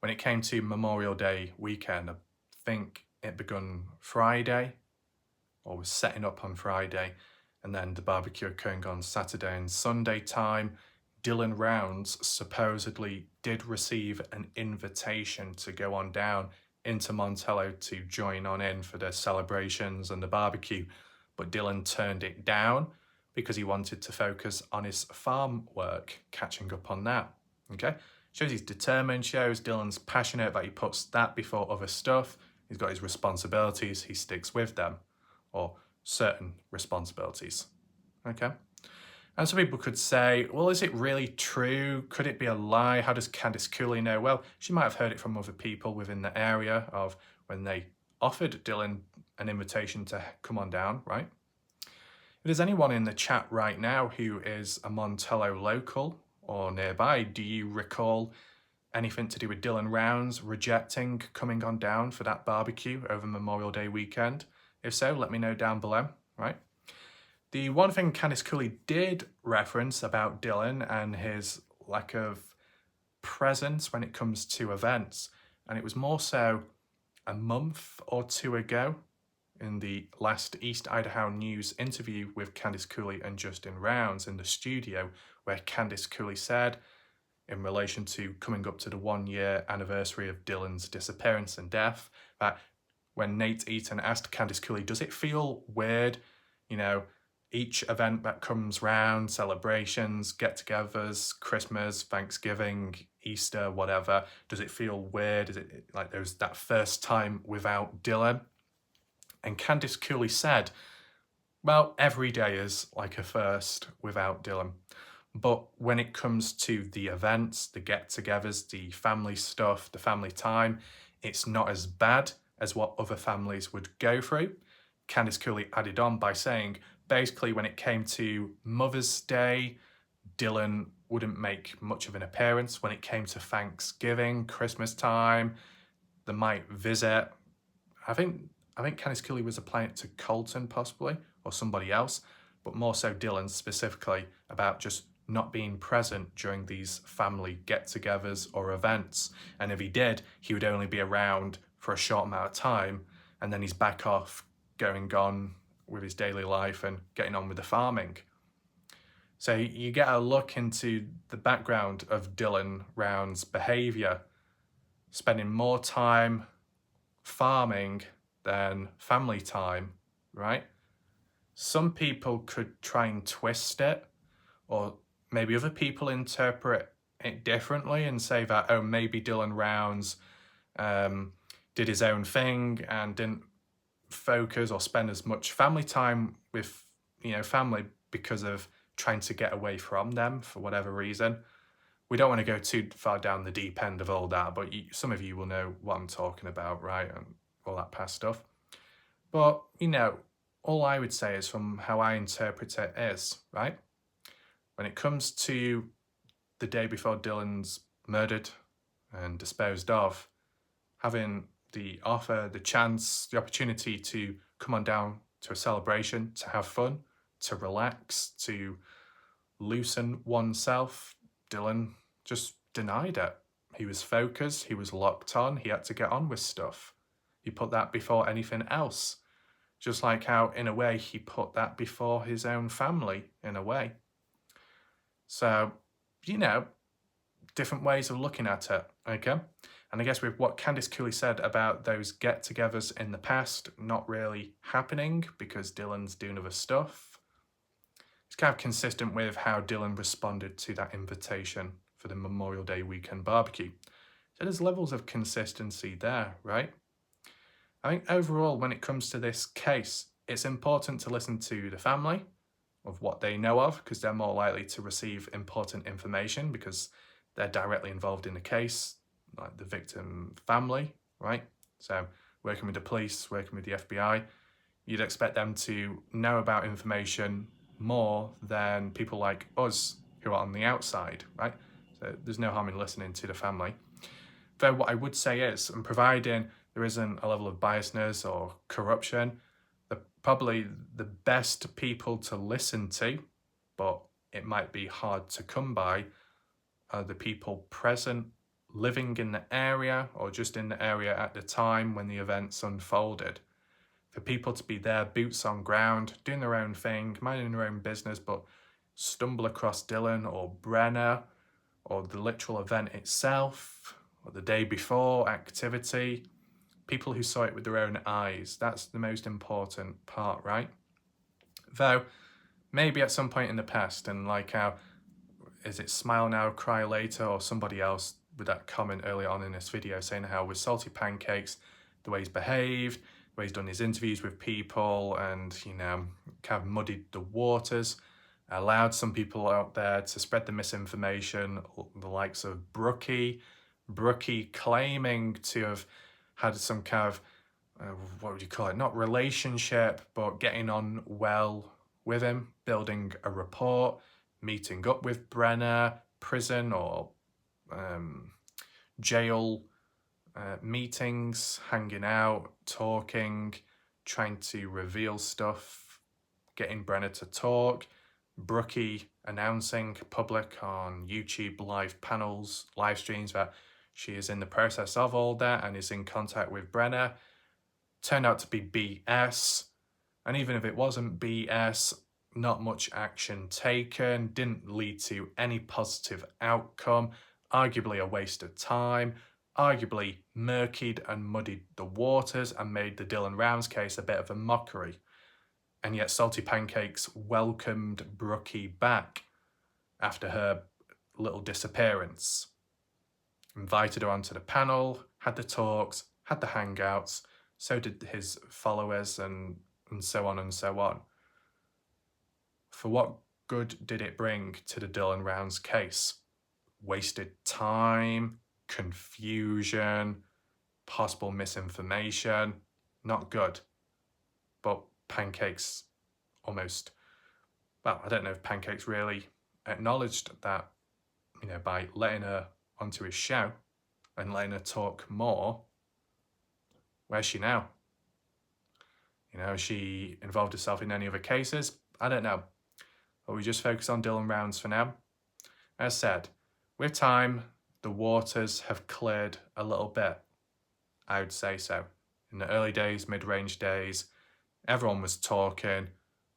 when it came to Memorial Day weekend, I think it begun Friday, or was setting up on Friday, and then the barbecue occurring on Saturday and Sunday time. Dylan Rounds supposedly did receive an invitation to go on down into Montello to join on in for the celebrations and the barbecue, but Dylan turned it down because he wanted to focus on his farm work, catching up on that, okay? Shows he's determined, shows Dylan's passionate, that he puts that before other stuff. He's got his responsibilities, he sticks with them, or certain responsibilities, okay? And some people could say, well, is it really true? Could it be a lie? How does Candice Cooley know? Well, she might have heard it from other people within the area of when they offered Dylan an invitation to come on down, right? If there's anyone in the chat right now who is a Montello local or nearby, do you recall anything to do with Dylan Rounds rejecting coming on down for that barbecue over Memorial Day weekend? If so, let me know down below, right? The one thing Candice Cooley did reference about Dylan and his lack of presence when it comes to events, and it was more so a month or two ago in the last East Idaho News interview with Candice Cooley and Justin Rounds in the studio, where Candice Cooley said, in relation to coming up to the 1 year anniversary of Dylan's disappearance and death, that when Nate Eaton asked Candice Cooley, does it feel weird, each event that comes round, celebrations, get-togethers, Christmas, Thanksgiving, Easter, whatever, does it feel weird? Is it like there's that first time without Dylan? And Candice Cooley said, well, every day is like a first without Dylan. But when it comes to the events, the get-togethers, the family stuff, the family time, it's not as bad as what other families would go through. Candice Cooley added on by saying, basically, when it came to Mother's Day, Dylan wouldn't make much of an appearance when it came to Thanksgiving, Christmas time. They might visit. I think Candice Cooley was applying it to Colton possibly, or somebody else, but more so Dylan specifically, about just not being present during these family get-togethers or events. And if he did, he would only be around for a short amount of time, and then he's back off, going on with his daily life and getting on with the farming. So you get a look into the background of Dylan Round's behaviour, spending more time farming than family time, right? Some people could try and twist it, or maybe other people interpret it differently and say that, oh, maybe Dylan Rounds did his own thing and didn't focus or spend as much family time with, family because of trying to get away from them for whatever reason. We don't want to go too far down the deep end of all that, but some of you will know what I'm talking about, right? And all that past stuff. But, all I would say is, from how I interpret it is, right? When it comes to the day before Dylan's murdered and disposed of, having the offer, the chance, the opportunity to come on down to a celebration, to have fun, to relax, to loosen oneself, Dylan just denied it. He was focused, he was locked on, he had to get on with stuff. He put that before anything else. Just like how, in a way, he put that before his own family, in a way. So, different ways of looking at it, okay? And I guess with what Candice Cooley said about those get-togethers in the past not really happening because Dylan's doing other stuff, it's kind of consistent with how Dylan responded to that invitation for the Memorial Day weekend barbecue. So there's levels of consistency there, right? I think overall, when it comes to this case, it's important to listen to the family of what they know of, because they're more likely to receive important information because they're directly involved in the case, like the victim family, right? So working with the police, working with the FBI, you'd expect them to know about information more than people like us who are on the outside, right? So there's no harm in listening to the family. Though what I would say is, and providing there isn't a level of biasness or corruption, probably the best people to listen to, but it might be hard to come by, are the people present, living in the area or just in the area at the time when the events unfolded. For people to be there, boots on ground, doing their own thing, minding their own business, but stumble across Dylan or Brenna or the literal event itself or the day before activity, people who saw it with their own eyes, that's the most important part, right? Though, maybe at some point in the past, and like how, is it Smile Now, Cry Later, or somebody else with that comment earlier on in this video saying how with Salty Pancakes, the way he's behaved, the way he's done his interviews with people and, kind of muddied the waters, allowed some people out there to spread the misinformation, the likes of Brookie claiming to have had some kind of, what would you call it, not relationship, but getting on well with him, building a rapport, meeting up with Brenna, prison or jail meetings, hanging out, talking, trying to reveal stuff, getting Brenna to talk, Brookie announcing public on YouTube live panels, live streams that she is in the process of all that and is in contact with Brenna. Turned out to be BS. And even if it wasn't BS, not much action taken, didn't lead to any positive outcome, arguably a waste of time, arguably murkied and muddied the waters and made the Dylan Rounds case a bit of a mockery. And yet Salty Pancakes welcomed Brookie back after her little disappearance. Invited her onto the panel, had the talks, had the hangouts, so did his followers and so on and so on. For what good did it bring to the Dylan Rounds case? Wasted time, confusion, possible misinformation, not good. But Pancakes almost, well, I don't know if Pancakes really acknowledged that by letting her onto his show and letting her talk more, where's she now? Has she involved herself in any other cases? I don't know. But we just focus on Dylan Rounds for now. As said, with time, the waters have cleared a little bit. I would say so. In the early days, mid-range days, everyone was talking,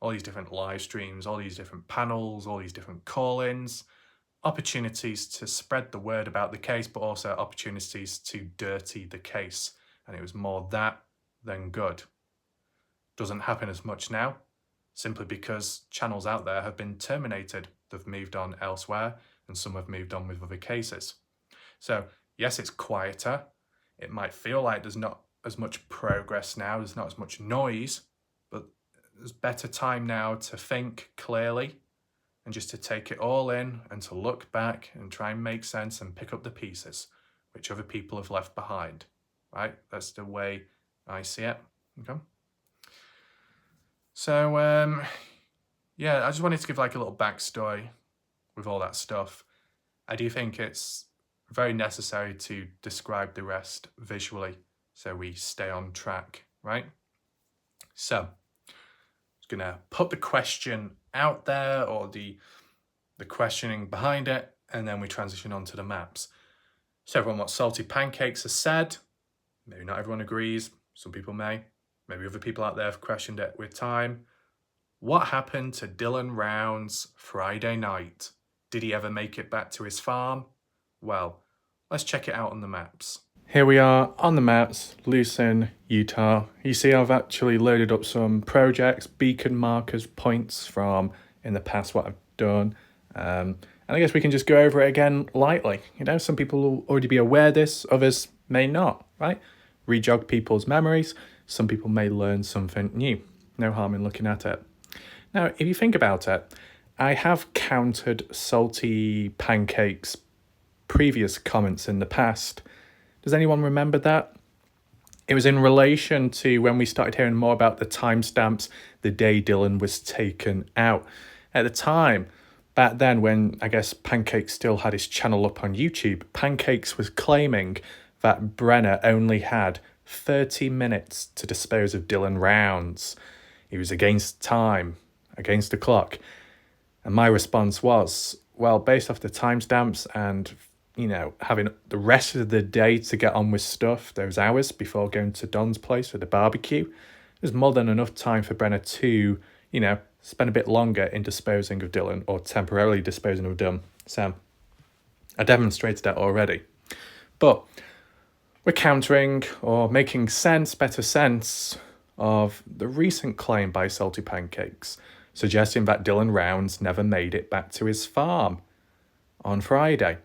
all these different live streams, all these different panels, all these different call-ins, opportunities to spread the word about the case, but also opportunities to dirty the case. And it was more that than good. Doesn't happen as much now, simply because channels out there have been terminated. They've moved on elsewhere, and some have moved on with other cases. So yes, it's quieter. It might feel like there's not as much progress now, there's not as much noise, but there's better time now to think clearly and just to take it all in and to look back and try and make sense and pick up the pieces which other people have left behind, right? That's the way I see it, okay? So, yeah, I just wanted to give like a little backstory with all that stuff. I do think it's very necessary to describe the rest visually so we stay on track, right? So, I'm just gonna put the question out there, or the questioning behind it, and then we transition on to the maps. So everyone, what Salty Pancakes has said, maybe not everyone agrees, some people may, maybe other people out there have questioned it with time. What happened to Dylan Rounds Friday night? Did he ever make it back to his farm? Well, let's check it out on the maps. Here we are on the maps, Lucin, Utah. You see I've actually loaded up some projects, beacon markers, points from in the past what I've done. And I guess we can just go over it again lightly. Some people will already be aware of this, others may not, right? Rejog people's memories. Some people may learn something new. No harm in looking at it. Now, if you think about it, I have countered Salty Pancakes' previous comments in the past. Does anyone remember that? It was in relation to when we started hearing more about the timestamps the day Dylan was taken out. At the time, back then when I guess Pancakes still had his channel up on YouTube, Pancakes was claiming that Brenner only had 30 minutes to dispose of Dylan Rounds. He was against time, against the clock. And my response was, well, based off the timestamps and having the rest of the day to get on with stuff, those hours before going to Don's place for the barbecue, there's more than enough time for Brenner to, spend a bit longer in disposing of Dylan, or temporarily disposing of Dylan. So I demonstrated that already. But we're countering or making better sense of the recent claim by Salty Pancakes, suggesting that Dylan Rounds never made it back to his farm on Friday.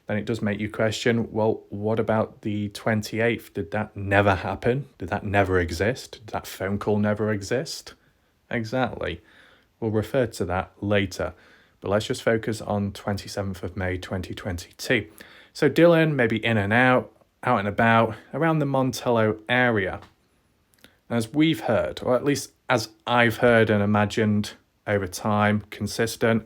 Then it does make you question, well, what about the 28th? Did that never happen? Did that never exist? Did that phone call never exist? Exactly. We'll refer to that later. But let's just focus on 27th of May 2022. So Dylan may be in and out and about, around the Montello area. As we've heard, or at least as I've heard and imagined over time, consistent,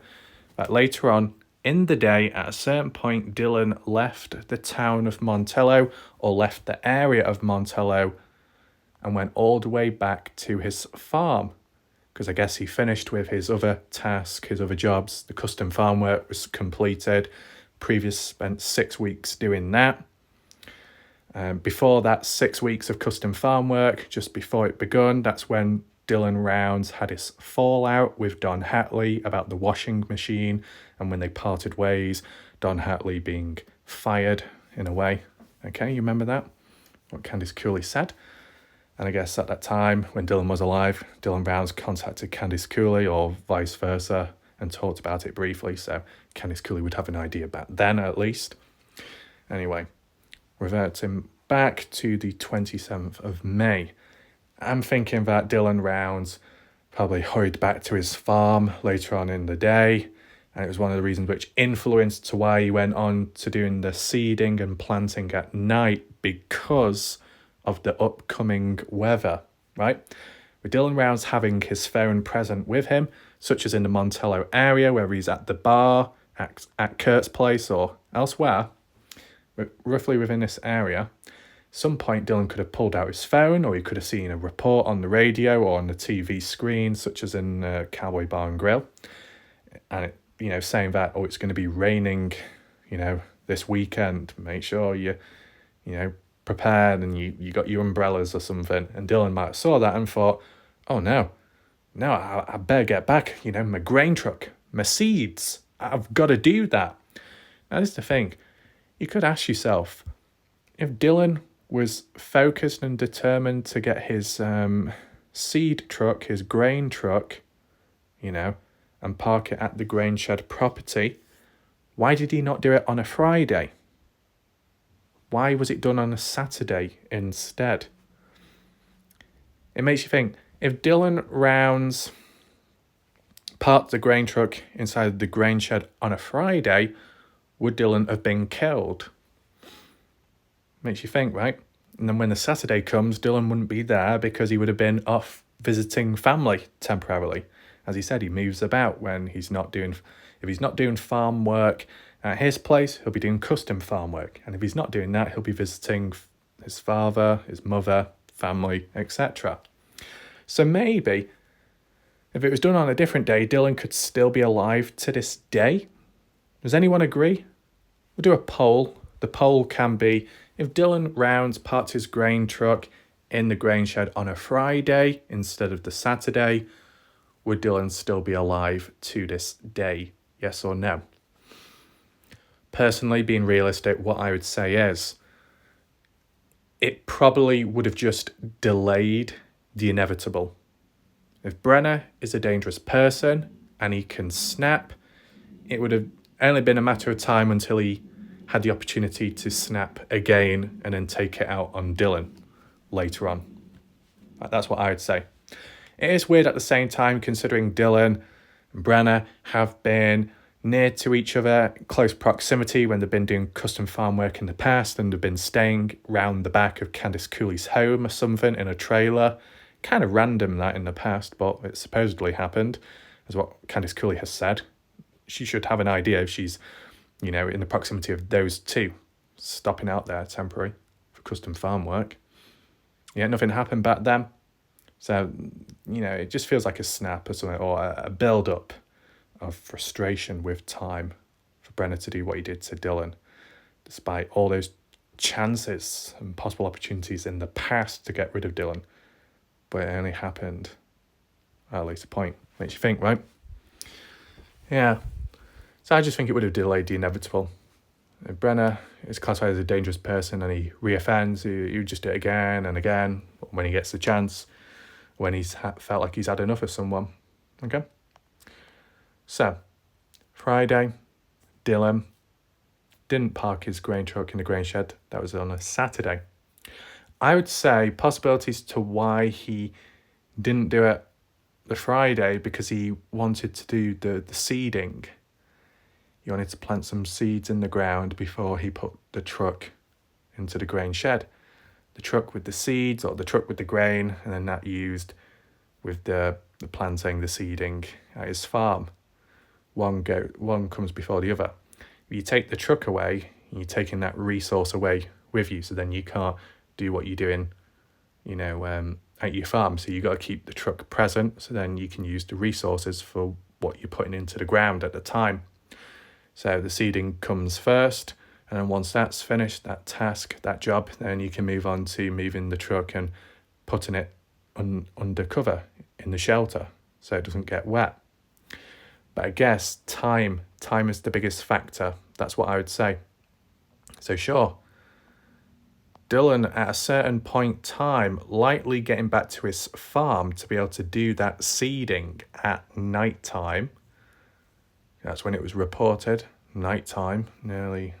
that later on in the day, at a certain point, Dylan left the town of Montello, or left the area of Montello, and went all the way back to his farm. Because I guess he finished with his other task, his other jobs. The custom farm work was completed. Previous spent 6 weeks doing that. Before that 6 weeks of custom farm work, just before it begun, that's when Dylan Rounds had his fallout with Don Hatley about the washing machine, and when they parted ways, Don Hatley being fired in a way. Okay, you remember that? What Candice Cooley said. And I guess at that time, when Dylan was alive, Dylan Rounds contacted Candice Cooley, or vice versa, and talked about it briefly, so Candice Cooley would have an idea back then at least. Anyway, reverting back to the 27th of May. I'm thinking that Dylan Rounds probably hurried back to his farm later on in the day, and it was one of the reasons which influenced to why he went on to doing the seeding and planting at night, because of the upcoming weather, right? With Dylan Rounds having his phone present with him, such as in the Montello area where he's at the bar at Kurt's place or elsewhere, roughly within this area, some point Dylan could have pulled out his phone, or he could have seen a report on the radio or on the TV screen, such as in Cowboy Bar and Grill, and it, saying that, oh, it's going to be raining, this weekend. Make sure you prepared and you got your umbrellas or something. And Dylan might have saw that and thought, oh no, I better get back, my grain truck, my seeds. I've got to do that. Now, this is the thing. You could ask yourself, if Dylan was focused and determined to get his seed truck, his grain truck, and park it at the grain shed property, why did he not do it on a Friday? Why was it done on a Saturday instead? It makes you think, if Dylan Rounds parked the grain truck inside the grain shed on a Friday, would Dylan have been killed? Makes you think, right? And then when the Saturday comes, Dylan wouldn't be there because he would have been off visiting family temporarily. As he said, he moves about when he's not doing... If he's not doing farm work at his place, he'll be doing custom farm work. And if he's not doing that, he'll be visiting his father, his mother, family, etc. So maybe, if it was done on a different day, Dylan could still be alive to this day. Does anyone agree? We'll do a poll. The poll can be, if Dylan Rounds parked his grain truck in the grain shed on a Friday instead of the Saturday, would Dylan still be alive to this day? Yes or no? Personally, being realistic, what I would say is, it probably would have just delayed the inevitable. If Brenner is a dangerous person and he can snap, it would have only been a matter of time until he had the opportunity to snap again and then take it out on Dylan later on. That's what I would say. It is weird at the same time, considering Dylan and Brenner have been near to each other, close proximity when they've been doing custom farm work in the past, and they've been staying round the back of Candice Cooley's home or something in a trailer. Kind of random that in the past, but it supposedly happened, is what Candice Cooley has said. She should have an idea if she's, in the proximity of those two, stopping out there temporary for custom farm work. Yeah, nothing happened back then. So, it just feels like a snap or something, or a build-up of frustration with time for Brenner to do what he did to Dylan, despite all those chances and possible opportunities in the past to get rid of Dylan. But it only happened at a later point. Makes you think, right? Yeah. So I just think it would have delayed the inevitable. If Brenner is classified as a dangerous person and he reoffends, he would just do it again and again when he gets the chance, when he's felt like he's had enough of someone. Okay? So, Friday, Dylan didn't park his grain truck in the grain shed. That was on a Saturday. I would say possibilities to why he didn't do it the Friday, because he wanted to do the seeding. He wanted to plant some seeds in the ground before he put the truck into the grain shed. The truck with the seeds, or the truck with the grain, and then that used with the planting, the seeding at his farm. One comes before the other. If you take the truck away, you're taking that resource away with you, so then you can't do what you're doing, at your farm. So you got to keep the truck present, so then you can use the resources for what you're putting into the ground at the time. So the seeding comes first, and then once that's finished, that task, that job, then you can move on to moving the truck and putting it under cover in the shelter so it doesn't get wet. But I guess time is the biggest factor. That's what I would say. So sure, Dylan at a certain point in time, likely getting back to his farm to be able to do that seeding at night time. That's when it was reported, night time, nearly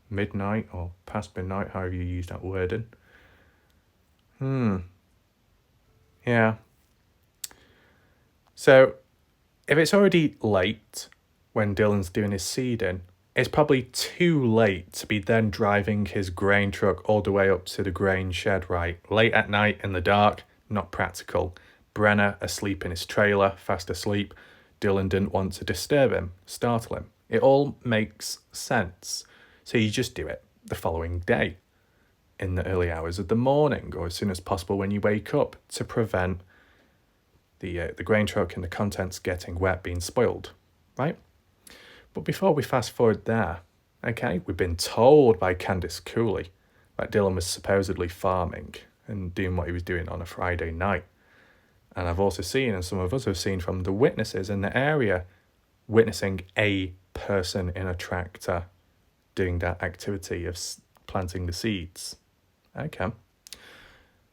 midnight or past midnight, however you use that wording. Yeah. So, if it's already late when Dylan's doing his seeding, it's probably too late to be then driving his grain truck all the way up to the grain shed, right? Late at night in the dark, not practical. Brenner asleep in his trailer, fast asleep. Dylan didn't want to disturb him, startle him. It all makes sense. So you just do it the following day in the early hours of the morning or as soon as possible when you wake up to prevent the grain truck and the contents getting wet, being spoiled, right? But before we fast forward there, okay, we've been told by Candice Cooley that Dylan was supposedly farming and doing what he was doing on a Friday night. And I've also seen, and some of us have seen from the witnesses in the area, witnessing a person in a tractor doing that activity of planting the seeds. Okay.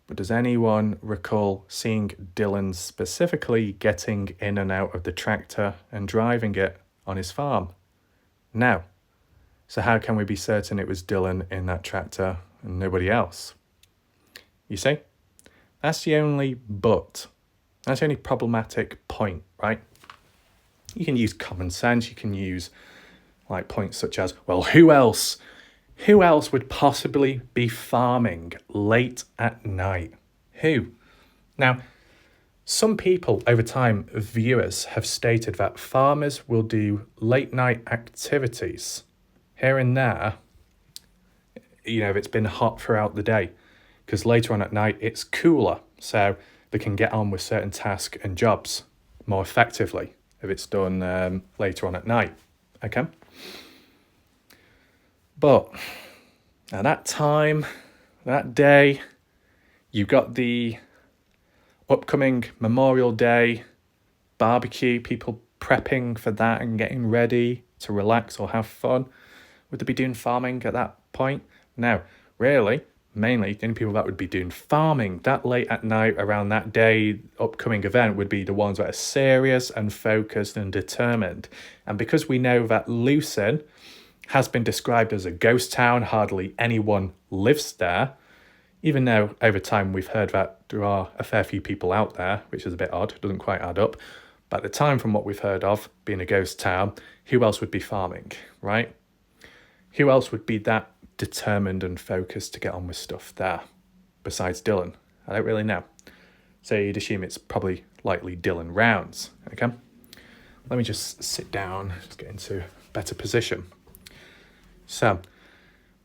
But does anyone recall seeing Dylan specifically getting in and out of the tractor and driving it on his farm? No. So how can we be certain it was Dylan in that tractor and nobody else? You see? That's the only but. That's the only problematic point, right? You can use common sense. You can use like points such as, well, who else would possibly be farming late at night? Who? Now, some people over time, viewers, have stated that farmers will do late night activities here and there, if it's been hot throughout the day, because later on at night it's cooler, so they can get on with certain tasks and jobs more effectively if it's done later on at night. Okay? But at that time, that day, you've got the upcoming Memorial Day barbecue, people prepping for that and getting ready to relax or have fun. Would they be doing farming at that point? No, really, mainly the only people that would be doing farming that late at night around that day upcoming event would be the ones that are serious and focused and determined. And because we know that Lucin has been described as a ghost town, hardly anyone lives there, even though over time we've heard that there are a fair few people out there, which is a bit odd, doesn't quite add up. But at the time, from what we've heard of being a ghost town, who else would be farming, right? Who else would be that determined and focused to get on with stuff there besides Dylan? I don't really know. So you'd assume it's probably likely Dylan Rounds, okay? Let me just sit down, just get into a better position. So,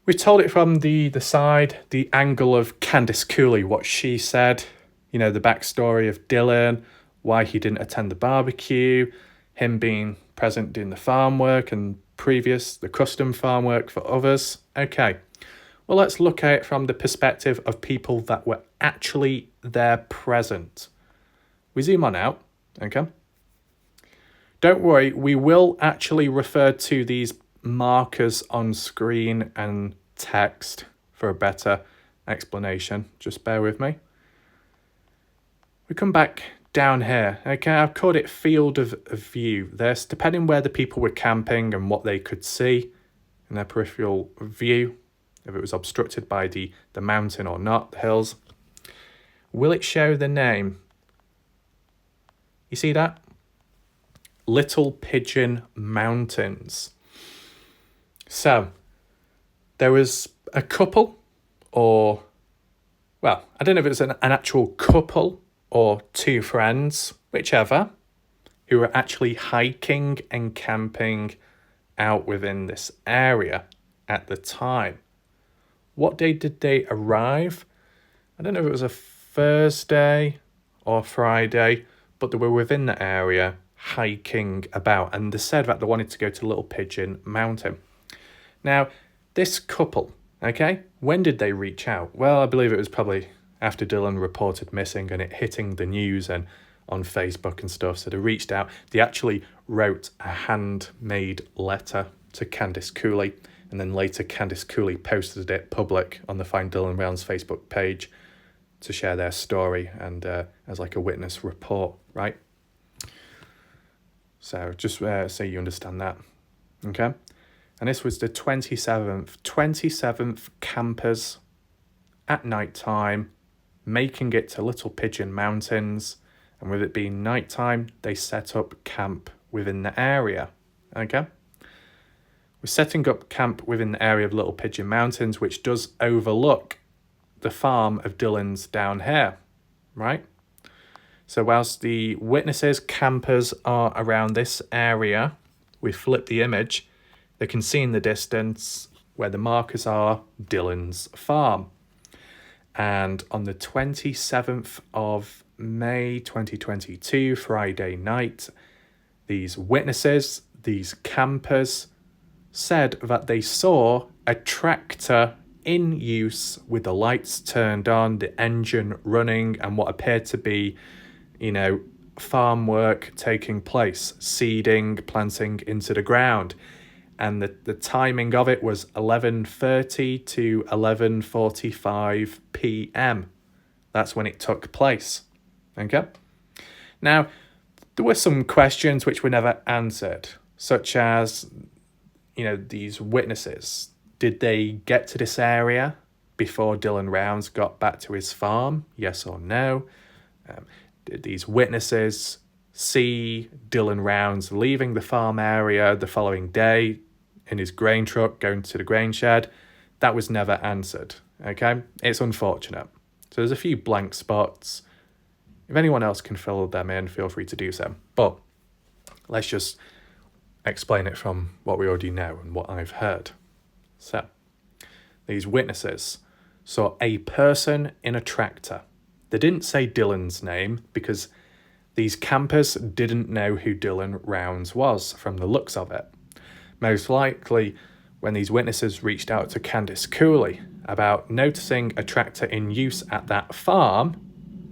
we told it from the side, the angle of Candice Cooley, what she said, the backstory of Dylan, why he didn't attend the barbecue, him being present doing the farm work and the custom farm work for others. Okay, well, let's look at it from the perspective of people that were actually there present. We zoom on out, okay? Don't worry, we will actually refer to these markers on screen and text for a better explanation. Just bear with me. We come back down here. Okay, I've called it field of view. This, depending where the people were camping and what they could see in their peripheral view, if it was obstructed by the mountain or not, the hills. Will it show the name? You see that? Little Pigeon Mountains. So, there was a couple, I don't know if it was an actual couple or two friends, whichever, who were actually hiking and camping out within this area at the time. What day did they arrive? I don't know if it was a Thursday or Friday, but they were within the area hiking about, and they said that they wanted to go to Little Pigeon Mountain. Now, this couple, okay, when did they reach out? Well, I believe it was probably after Dylan reported missing and it hitting the news and on Facebook and stuff. So they reached out. They actually wrote a handmade letter to Candice Cooley, and then later Candice Cooley posted it public on the Find Dylan Rounds Facebook page to share their story and as like a witness report, right? So just so you understand that, okay? And this was the 27th campers at night time, making it to Little Pigeon Mountains. And with it being nighttime, they set up camp within the area, okay? We're setting up camp within the area of Little Pigeon Mountains, which does overlook the farm of Dylan's down here, right? So whilst the witnesses, campers are around this area, we flip the image, They can see in the distance where the markers are Dylan's farm. And on the 27th of May 2022, Friday night, these witnesses, these campers, said that they saw a tractor in use with the lights turned on, the engine running, and what appeared to be, farm work taking place, seeding, planting into the ground. And the timing of it was 11:30 to 11:45 p.m. That's when it took place. Okay? Now, there were some questions which were never answered, such as, these witnesses. Did they get to this area before Dylan Rounds got back to his farm? Yes or no? Did these witnesses see Dylan Rounds leaving the farm area the following day in his grain truck going to the grain shed? That was never answered. Okay? It's unfortunate. So there's a few blank spots. If anyone else can fill them in, feel free to do so. But let's just explain it from what we already know and what I've heard. So, these witnesses saw a person in a tractor. They didn't say Dylan's name because these campers didn't know who Dylan Rounds was from the looks of it. Most likely, when these witnesses reached out to Candice Cooley about noticing a tractor in use at that farm,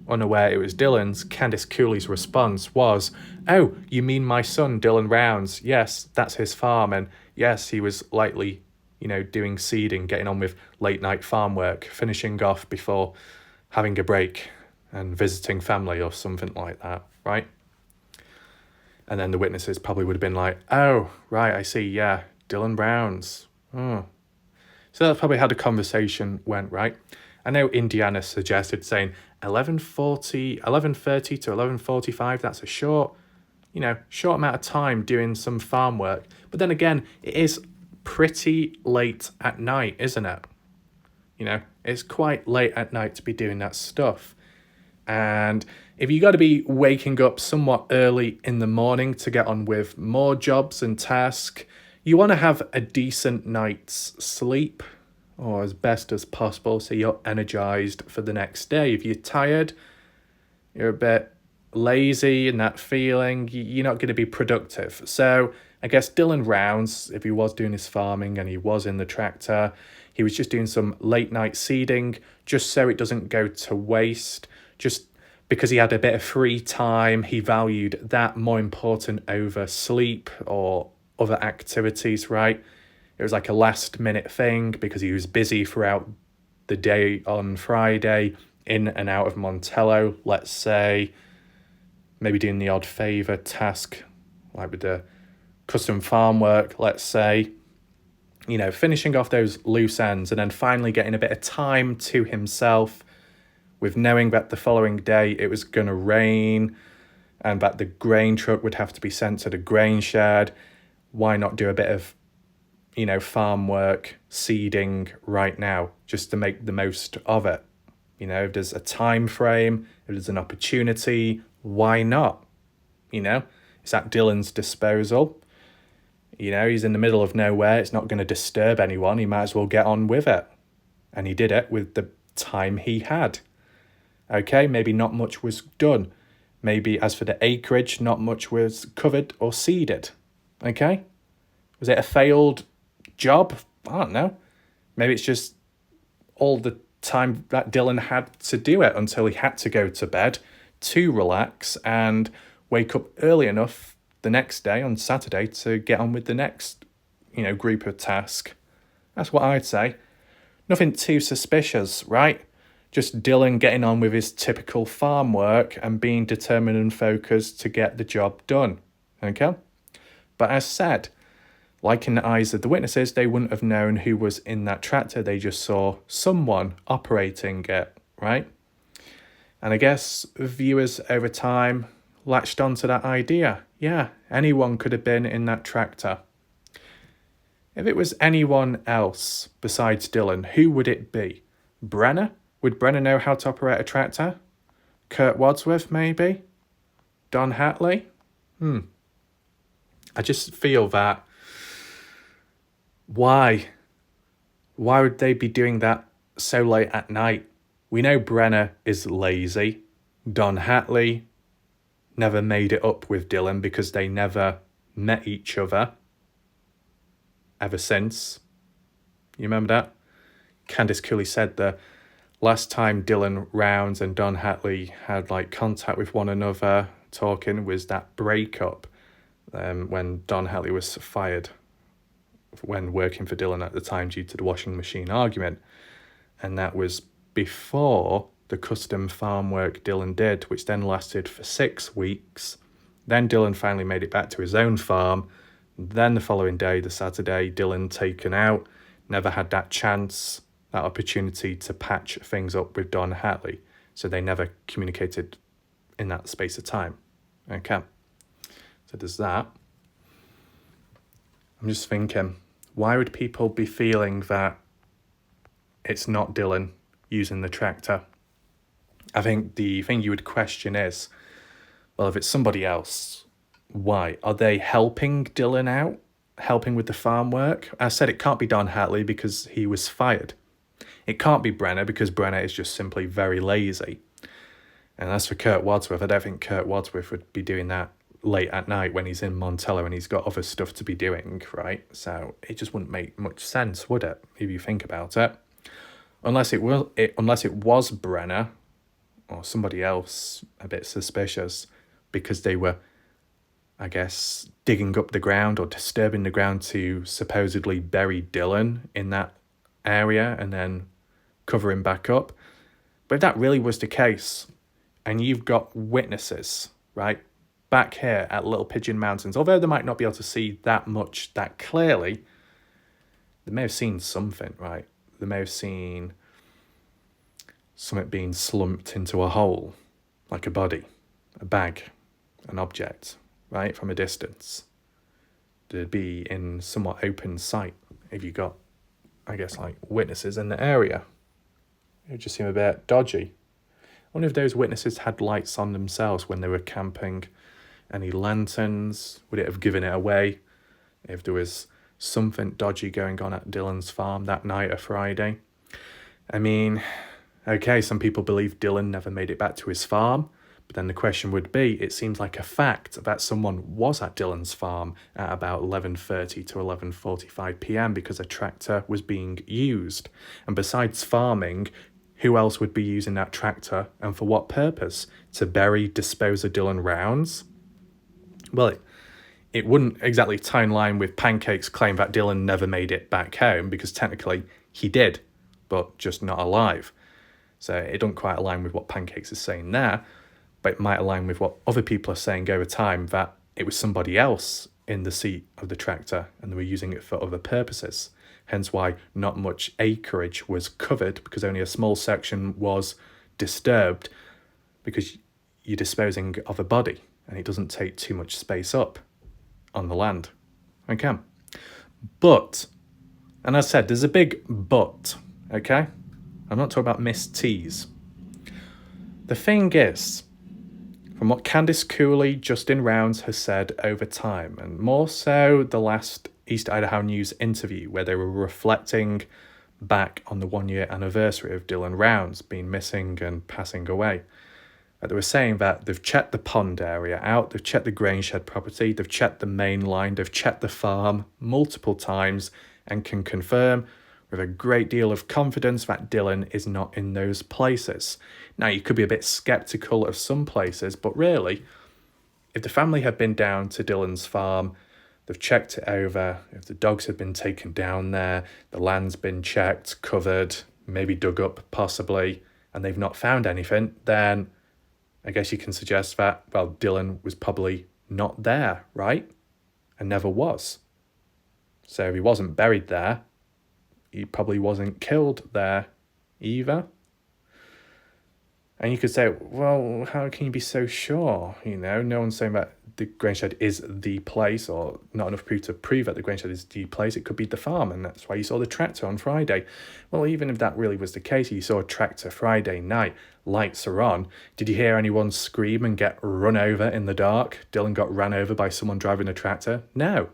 unaware it was Dylan's, Candice Cooley's response was, "Oh, you mean my son, Dylan Rounds? Yes, that's his farm, and yes, he was likely, doing seeding, getting on with late night farm work, finishing off before having a break and visiting family or something like that, right?" And then the witnesses probably would have been like, "Oh, right, I see, yeah, Dylan Rounds. Oh." So that's probably how the conversation went, right? I know Indiana suggested saying 11:30 to 11:45, that's a short amount of time doing some farm work. But then again, it is pretty late at night, isn't it? It's quite late at night to be doing that stuff. And if you got to be waking up somewhat early in the morning to get on with more jobs and tasks, you want to have a decent night's sleep, or as best as possible, so you're energized for the next day. If you're tired, you're a bit lazy in that feeling, you're not going to be productive. So I guess Dylan Rounds, if he was doing his farming and he was in the tractor, he was just doing some late night seeding just so it doesn't go to waste. Just because he had a bit of free time, he valued that more important over sleep or other activities, right? It was like a last minute thing because he was busy throughout the day on Friday, in and out of Montello, let's say, maybe doing the odd favour task, like with the custom farm work, let's say, finishing off those loose ends and then finally getting a bit of time to himself with knowing that the following day it was going to rain and that the grain truck would have to be sent to the grain shed. Why not do a bit of farm work, seeding right now, just to make the most of it? If there's a time frame, if there's an opportunity, why not? It's at Dylan's disposal. He's in the middle of nowhere. It's not going to disturb anyone. He might as well get on with it. And he did it with the time he had. Okay, maybe not much was done. Maybe as for the acreage, not much was covered or seeded. Okay? Was it a failed job? I don't know. Maybe it's just all the time that Dylan had to do it until he had to go to bed to relax and wake up early enough the next day on Saturday to get on with the next, group of tasks. That's what I'd say. Nothing too suspicious, right? Just Dylan getting on with his typical farm work and being determined and focused to get the job done. Okay? But as said, like in the eyes of the witnesses, they wouldn't have known who was in that tractor. They just saw someone operating it, right? And I guess viewers over time latched onto that idea. Yeah, anyone could have been in that tractor. If it was anyone else besides Dylan, who would it be? Brenner? Would Brenner know how to operate a tractor? Kurt Wadsworth, maybe? Don Hatley? I just feel that Why? Why would they be doing that so late at night? We know Brenner is lazy. Don Hatley never made it up with Dylan because they never met each other ever since. You remember that? Candice Cooley said the last time Dylan Rounds and Don Hatley had like contact with one another talking was that breakup when Don Hatley was fired when working for Dylan at the time due to the washing machine argument. And that was before the custom farm work Dylan did, which then lasted for 6 weeks. Then Dylan finally made it back to his own farm. Then the following day, the Saturday, Dylan taken out, never had that chance, that opportunity to patch things up with Don Hatley. So they never communicated in that space of time. Okay. So there's that. I'm just thinking, why would people be feeling that it's not Dylan using the tractor? I think the thing you would question is, well, if it's somebody else, why? Are they helping Dylan out? Helping with the farm work? I said it can't be Don Hatley because he was fired. It can't be Brenner because Brenner is just simply very lazy. And as for Kurt Wadsworth, I don't think Kurt Wadsworth would be doing that late at night when he's in Montello and he's got other stuff to be doing, right? So it just wouldn't make much sense, would it, if you think about it? Unless it was Brenner or somebody else a bit suspicious because they were, I guess, digging up the ground or disturbing the ground to supposedly bury Dylan in that area and then cover him back up. But if that really was the case, and you've got witnesses, right, back here at Little Pigeon Mountains, although they might not be able to see that much that clearly, they may have seen something, right? They may have seen something being slumped into a hole, like a body, a bag, an object, right, from a distance. They'd be in somewhat open sight if you got, I guess, like witnesses in the area. It would just seem a bit dodgy. I wonder if those witnesses had lights on themselves when they were camping. Any lanterns? Would it have given it away if there was something dodgy going on at Dylan's farm that night, a Friday? I mean, okay, some people believe Dylan never made it back to his farm, but then the question would be, it seems like a fact that someone was at Dylan's farm at about 11:30 to 11:45 p.m. because a tractor was being used. And besides farming, who else would be using that tractor and for what purpose? To bury, dispose of Dylan Rounds? Well, it wouldn't exactly tie in line with Pancake's claim that Dylan never made it back home because technically he did, but just not alive. So it doesn't quite align with what Pancakes is saying there, but it might align with what other people are saying over time, that it was somebody else in the seat of the tractor and they were using it for other purposes. Hence why not much acreage was covered because only a small section was disturbed because you're disposing of a body and it doesn't take too much space up on the land. Okay. But, and as I said, there's a big but, okay? I'm not talking about Miss T's. The thing is, from what Candice Cooley, Justin Rounds has said over time, and more so the last East Idaho News interview where they were reflecting back on the 1-year anniversary of Dylan Rounds being missing and passing away. They were saying that they've checked the pond area out, they've checked the grain shed property, they've checked the main line, they've checked the farm multiple times and can confirm with a great deal of confidence that Dylan is not in those places. Now, you could be a bit sceptical of some places, but really, if the family had been down to Dylan's farm, they've checked it over, if the dogs had been taken down there, the land's been checked, covered, maybe dug up possibly, and they've not found anything, then I guess you can suggest that, well, Dylan was probably not there, right? And never was. So if he wasn't buried there, he probably wasn't killed there either. And you could say, well, how can you be so sure? You know, no one's saying that the grain shed is the place, or not enough proof to prove that the grain shed is the place. It could be the farm, and that's why you saw the tractor on Friday. Well, even if that really was the case, you saw a tractor Friday night, lights are on. Did you hear anyone scream and get run over in the dark? Dylan got ran over by someone driving a tractor? No.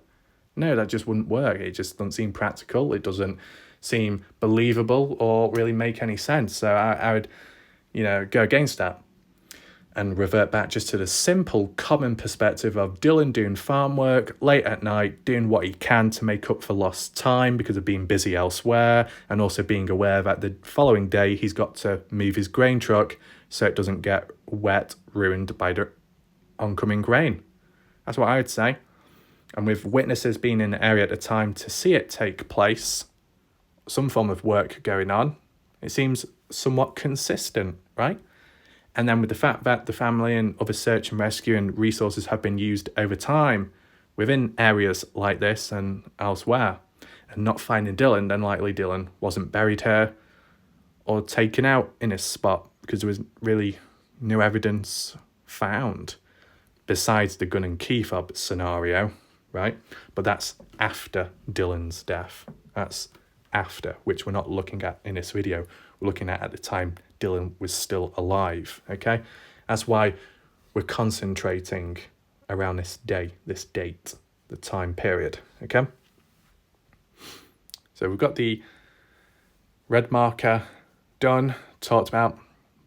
No, that just wouldn't work. It just doesn't seem practical. It doesn't seem believable or really make any sense. So I would, go against that and revert back just to the simple, common perspective of Dylan doing farm work late at night, doing what he can to make up for lost time because of being busy elsewhere, and also being aware that the following day he's got to move his grain truck so it doesn't get wet, ruined by the oncoming rain. That's what I would say. And with witnesses being in the area at the time to see it take place, some form of work going on, it seems somewhat consistent, right? And then with the fact that the family and other search and rescue and resources have been used over time within areas like this and elsewhere, and not finding Dylan, then likely Dylan wasn't buried here or taken out in this spot because there was really no evidence found besides the gun and key fob scenario, right? But that's after Dylan's death. That's after, which we're not looking at in this video. We're looking at the time Dylan was still alive, okay? That's why we're concentrating around this day, this date, the time period, okay? So we've got the red marker done, talked about.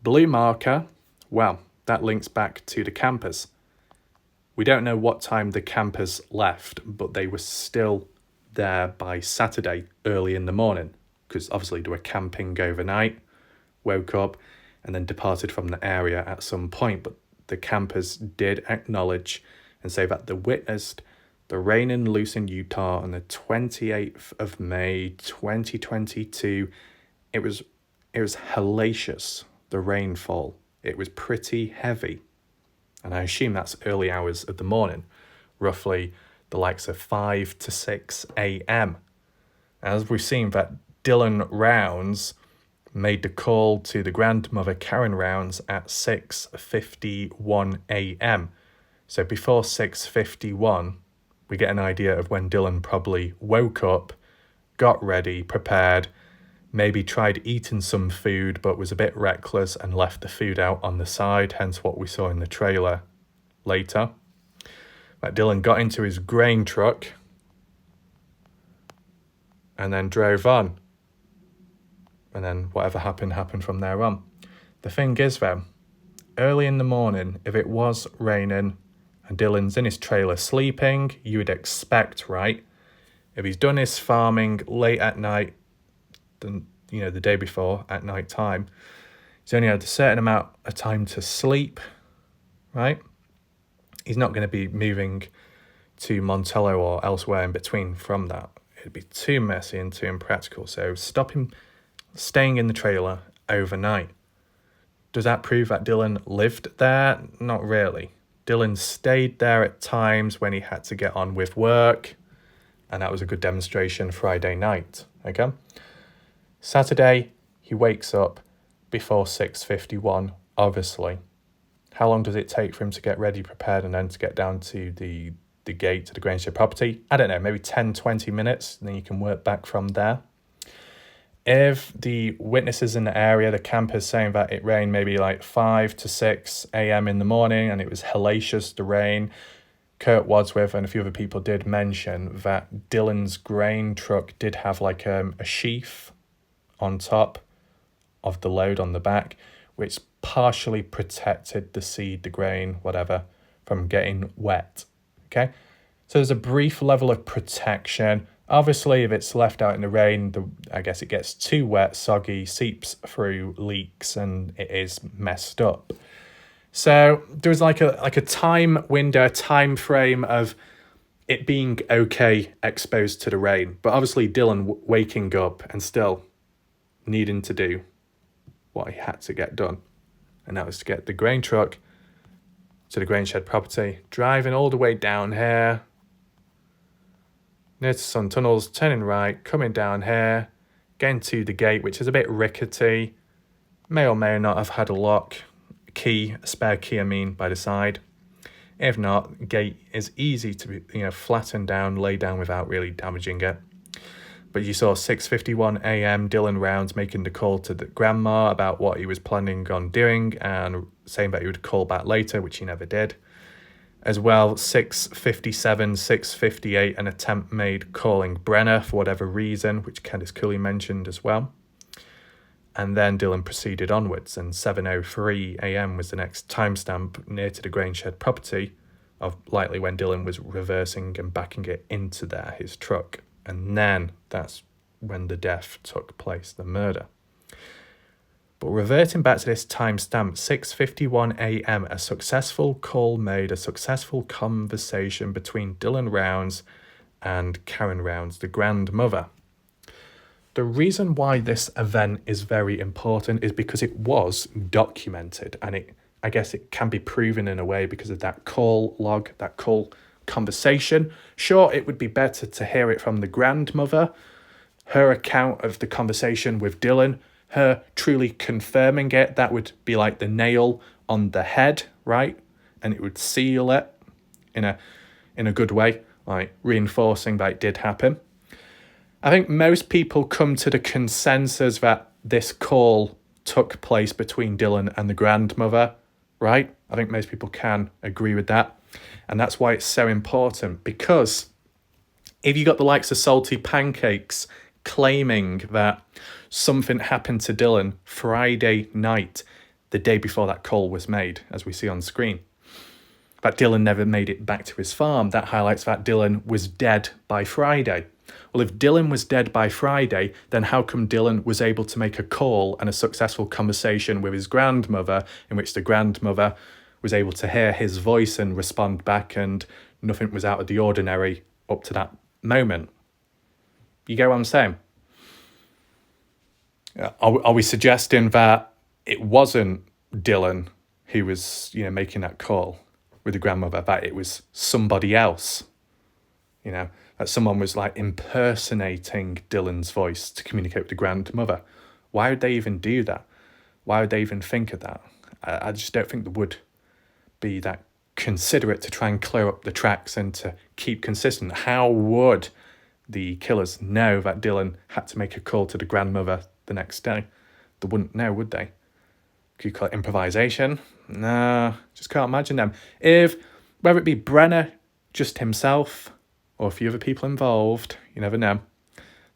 Blue marker, well, that links back to the campers. We don't know what time the campers left, but they were still there by Saturday early in the morning, because obviously they were camping overnight, woke up and then departed from the area at some point. But the campers did acknowledge and say that they witnessed the rain and loose in Utah on the 28th of May 2022. It was hellacious, the rainfall. It was pretty heavy, and I assume that's early hours of the morning, roughly the likes of 5 to 6 a.m. As we've seen, that Dylan Rounds made the call to the grandmother Karen Rounds at 6:51 a.m. So before 6:51, we get an idea of when Dylan probably woke up, got ready, prepared, maybe tried eating some food but was a bit reckless and left the food out on the side, hence what we saw in the trailer later. That Dylan got into his grain truck and then drove on. And then whatever happened from there on. The thing is though, early in the morning, if it was raining and Dylan's in his trailer sleeping, you would expect, right? If he's done his farming late at night, then, the day before at night time, he's only had a certain amount of time to sleep, right? He's not going to be moving to Montello or elsewhere in between from that. It'd be too messy and too impractical. So stop him staying in the trailer overnight. Does that prove that Dylan lived there? Not really. Dylan stayed there at times when he had to get on with work, and that was a good demonstration Friday night, okay? Saturday, he wakes up before 6:51, obviously. How long does it take for him to get ready, prepared, and then to get down to the gate to the grain shed property? I don't know, maybe 10, 20 minutes, and then you can work back from there. If the witnesses in the area, the campers saying that it rained maybe like 5 to 6 a.m. in the morning and it was hellacious, the rain, Kurt Wadsworth and a few other people did mention that Dylan's grain truck did have like a sheath on top of the load on the back, which partially protected the seed, the grain, whatever, from getting wet, okay? So there's a brief level of protection. Obviously, if it's left out in the rain, I guess it gets too wet, soggy, seeps through, leaks, and it is messed up. So there was like a time window, a time frame of it being okay exposed to the rain. But obviously Dylan waking up and still needing to do what he had to get done. And that was to get the grain truck to the grain shed property, driving all the way down here, near to some tunnels, turning right, coming down here, getting to the gate, which is a bit rickety, may or may not have had a lock, a spare key by the side. If not, gate is easy to be, flatten down, lay down without really damaging it. But you saw 6:51 a.m. Dylan Rounds making the call to the grandma about what he was planning on doing and saying that he would call back later, which he never did. As well, 6:57, 6:58, an attempt made calling Brenner for whatever reason, which Candice Cooley mentioned as well. And then Dylan proceeded onwards, and 7:03 a.m. was the next timestamp near to the Grangeshed property of likely when Dylan was reversing and backing it into his truck. And then that's when the death took place, the murder. But reverting back to this timestamp, 6:51 a.m, a successful call made, a successful conversation between Dylan Rounds and Karen Rounds, the grandmother. The reason why this event is very important is because it was documented, and I guess it can be proven in a way because of that call log, that call conversation. Sure, it would be better to hear it from the grandmother, her account of the conversation with Dylan, her truly confirming it. That would be like the nail on the head, right? And it would seal it in a good way, like reinforcing that it did happen. I think most people come to the consensus that this call took place between Dylan and the grandmother, right? I think most people can agree with that. And that's why it's so important, because if you got the likes of Salty Pancakes claiming that something happened to Dylan Friday night, the day before that call was made, as we see on screen, that Dylan never made it back to his farm, that highlights that Dylan was dead by Friday. Well, if Dylan was dead by Friday, then how come Dylan was able to make a call and a successful conversation with his grandmother in which the grandmother was able to hear his voice and respond back, and nothing was out of the ordinary up to that moment? You get what I'm saying? Are we suggesting that it wasn't Dylan who was, making that call with the grandmother, that it was somebody else? That someone was like impersonating Dylan's voice to communicate with the grandmother. Why would they even do that? Why would they even think of that? I just don't think they would be that considerate to try and clear up the tracks and to keep consistent. How would the killers know that Dylan had to make a call to the grandmother the next day? They wouldn't know, would they? Could you call it improvisation? Nah, just can't imagine them. Whether it be Brenner, just himself, or a few other people involved, you never know.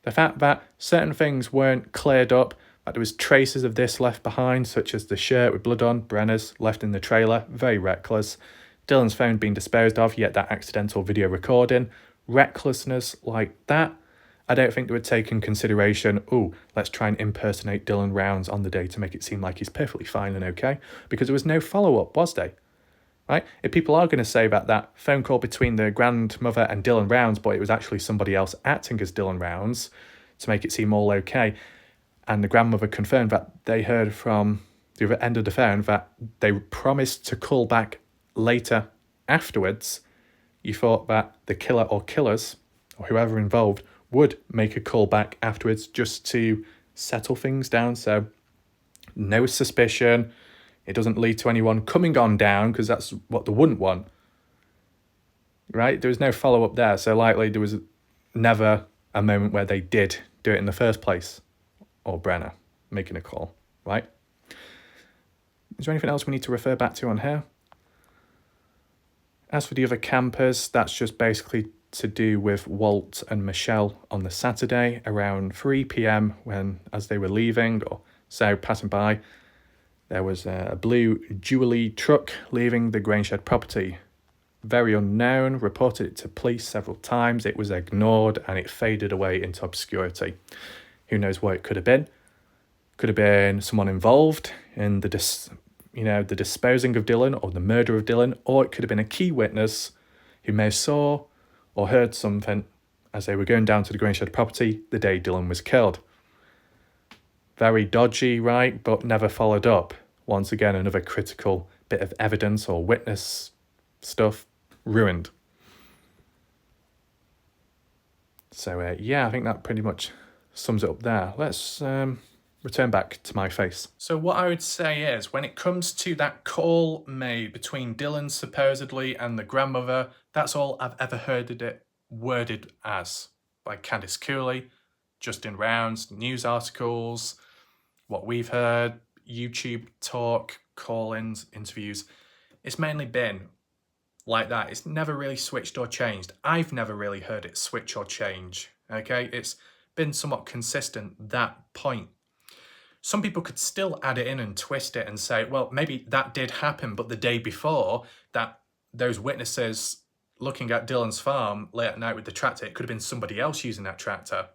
The fact that certain things weren't cleared up, that there was traces of this left behind, such as the shirt with blood on, Brenner's, left in the trailer, very reckless. Dylan's phone being disposed of, yet that accidental video recording. Recklessness like that, I don't think they would take in consideration, let's try and impersonate Dylan Rounds on the day to make it seem like he's perfectly fine and okay, because there was no follow-up, was there? Right? If people are going to say that phone call between the grandmother and Dylan Rounds, but it was actually somebody else acting as Dylan Rounds to make it seem all okay, and the grandmother confirmed that they heard from the other end of the phone that they promised to call back later afterwards, you thought that the killer or killers, or whoever involved, would make a call back afterwards just to settle things down, so no suspicion. It doesn't lead to anyone coming on down, because that's what they wouldn't want, right? There was no follow-up there, so likely there was never a moment where they did do it in the first place, or Brenner making a call, right? Is there anything else we need to refer back to on here? As for the other campers, that's just basically to do with Walt and Michelle on the Saturday around 3 p.m. as they were leaving, or so passing by, there was a blue Jubilee truck leaving the Grangeshed property. Very unknown, reported it to police several times. It was ignored and it faded away into obscurity. Who knows what it could have been? Could have been someone involved in the disposing of Dylan or the murder of Dylan, or it could have been a key witness who may have saw or heard something as they were going down to the Grangeshed property the day Dylan was killed. Very dodgy, right? But never followed up. Once again, another critical bit of evidence or witness stuff ruined. So, I think that pretty much sums it up there. Let's return back to my face. So what I would say is, when it comes to that call made between Dylan supposedly and the grandmother, that's all I've ever heard it worded as by Candice Cooley, Justin Rounds, news articles, what we've heard, YouTube talk, call-ins, interviews. It's mainly been like that. It's never really switched or changed. I've never really heard it switch or change, okay? It's been somewhat consistent, that point. Some people could still add it in and twist it and say, well, maybe that did happen, but the day before, that those witnesses looking at Dylan's farm late at night with the tractor, it could have been somebody else using that tractor.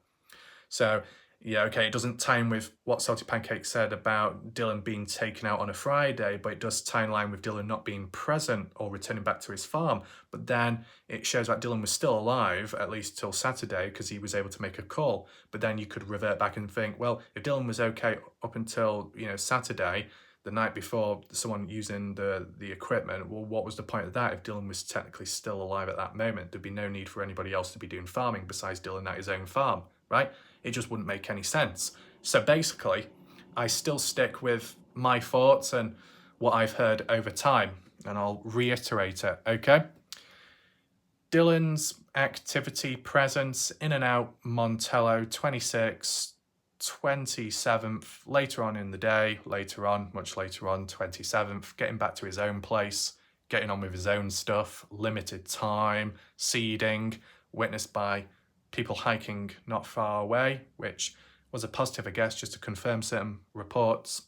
So, yeah, okay, it doesn't time with what Salty Pancake said about Dylan being taken out on a Friday, but it does tie in line with Dylan not being present or returning back to his farm. But then it shows that Dylan was still alive, at least till Saturday, because he was able to make a call. But then you could revert back and think, well, if Dylan was okay up until, Saturday, the night before, someone using the equipment, well, what was the point of that if Dylan was technically still alive at that moment? There'd be no need for anybody else to be doing farming besides Dylan at his own farm, right? It just wouldn't make any sense. So basically, I still stick with my thoughts and what I've heard over time, and I'll reiterate it, okay? Dylan's activity presence in and out Montello, 26th, 27th, later on in the day, much later on, 27th, getting back to his own place, getting on with his own stuff, limited time, seeding, witnessed by people hiking not far away, which was a positive, I guess, just to confirm certain reports.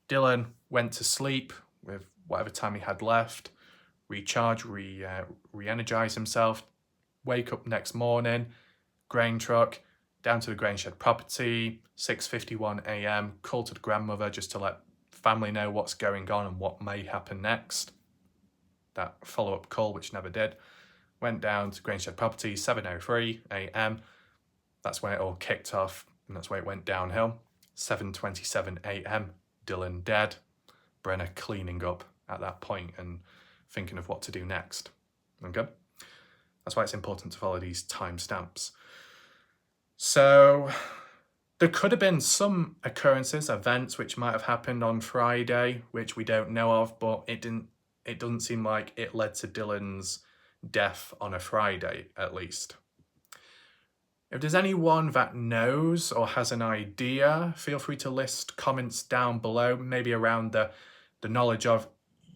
Dylan went to sleep with whatever time he had left, recharge, re-energize himself, wake up next morning, grain truck, down to the grain shed property, 6:51 a.m, call to the grandmother just to let family know what's going on and what may happen next. That follow-up call, which never did. Went down to grain shed property, 7:03 a.m. That's when it all kicked off, and that's where it went downhill. 7:27 a.m, Dylan dead. Brenner cleaning up at that point and thinking of what to do next. Okay? That's why it's important to follow these timestamps. So there could have been some occurrences, events which might have happened on Friday, which we don't know of, but it doesn't seem like it led to Dylan's death on a Friday, at least. If there's anyone that knows or has an idea, feel free to list comments down below, maybe around the knowledge of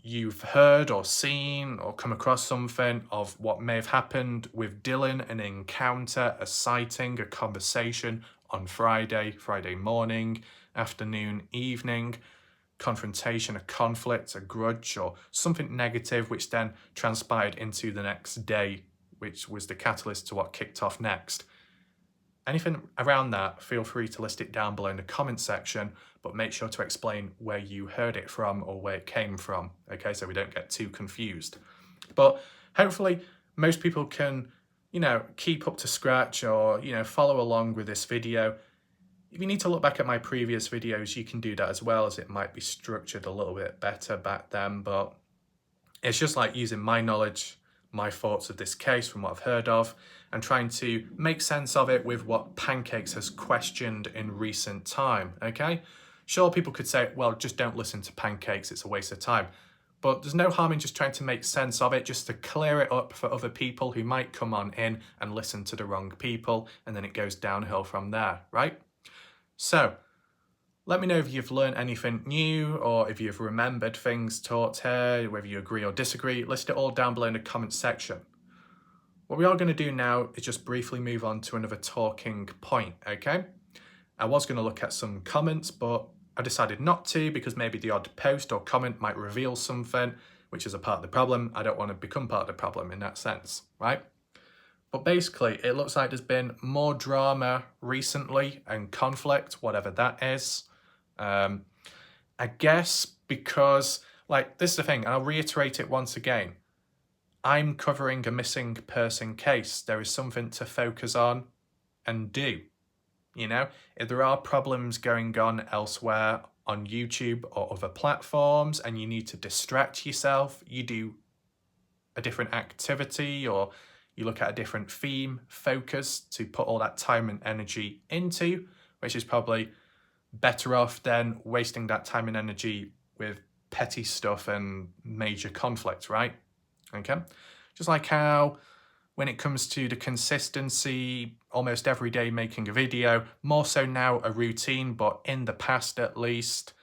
you've heard or seen or come across something of what may have happened with Dylan, an encounter, a sighting, a conversation on Friday morning, afternoon, evening, confrontation, a conflict, a grudge, or something negative which then transpired into the next day, which was the catalyst to what kicked off next. Anything around that, feel free to list it down below in the comment section, but make sure to explain where you heard it from or where it came from, okay, so we don't get too confused. But hopefully most people can, keep up to scratch or, follow along with this video. If you need to look back at my previous videos, you can do that as well, as it might be structured a little bit better back then, but it's just like using my knowledge, my thoughts of this case from what I've heard of, and trying to make sense of it with what Pancakes has questioned in recent time, okay? Sure, people could say, well, just don't listen to Pancakes, it's a waste of time. But there's no harm in just trying to make sense of it, just to clear it up for other people who might come on in and listen to the wrong people, and then it goes downhill from there, right? So, let me know if you've learned anything new or if you've remembered things taught here, whether you agree or disagree. List it all down below in the comment section. What we are going to do now is just briefly move on to another talking point, okay? I was going to look at some comments, but I decided not to because maybe the odd post or comment might reveal something, which is a part of the problem. I don't want to become part of the problem in that sense, right? But basically, it looks like there's been more drama recently and conflict, whatever that is. I guess because, this is the thing, and I'll reiterate it once again. I'm covering a missing person case. There is something to focus on and do. If there are problems going on elsewhere on YouTube or other platforms and you need to distract yourself, you do a different activity or you look at a different theme, focus to put all that time and energy into, which is probably better off than wasting that time and energy with petty stuff and major conflict, right? Okay? Just like how when it comes to the consistency, almost every day making a video, more so now a routine, but in the past at least,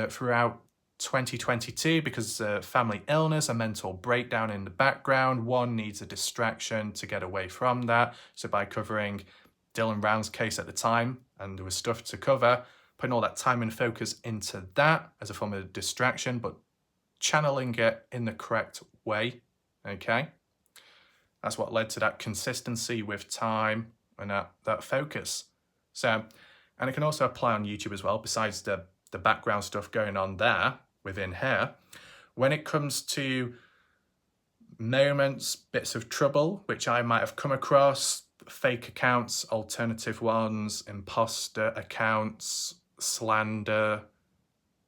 throughout 2022, because family illness, a mental breakdown in the background, one needs a distraction to get away from that. So by covering Dylan Brown's case at the time, and there was stuff to cover, putting all that time and focus into that as a form of distraction, but channeling it in the correct way, okay? That's what led to that consistency with time and that focus. So, and it can also apply on YouTube as well, besides the background stuff going on there within here. When it comes to moments, bits of trouble, which I might have come across, fake accounts, alternative ones, imposter accounts, slander,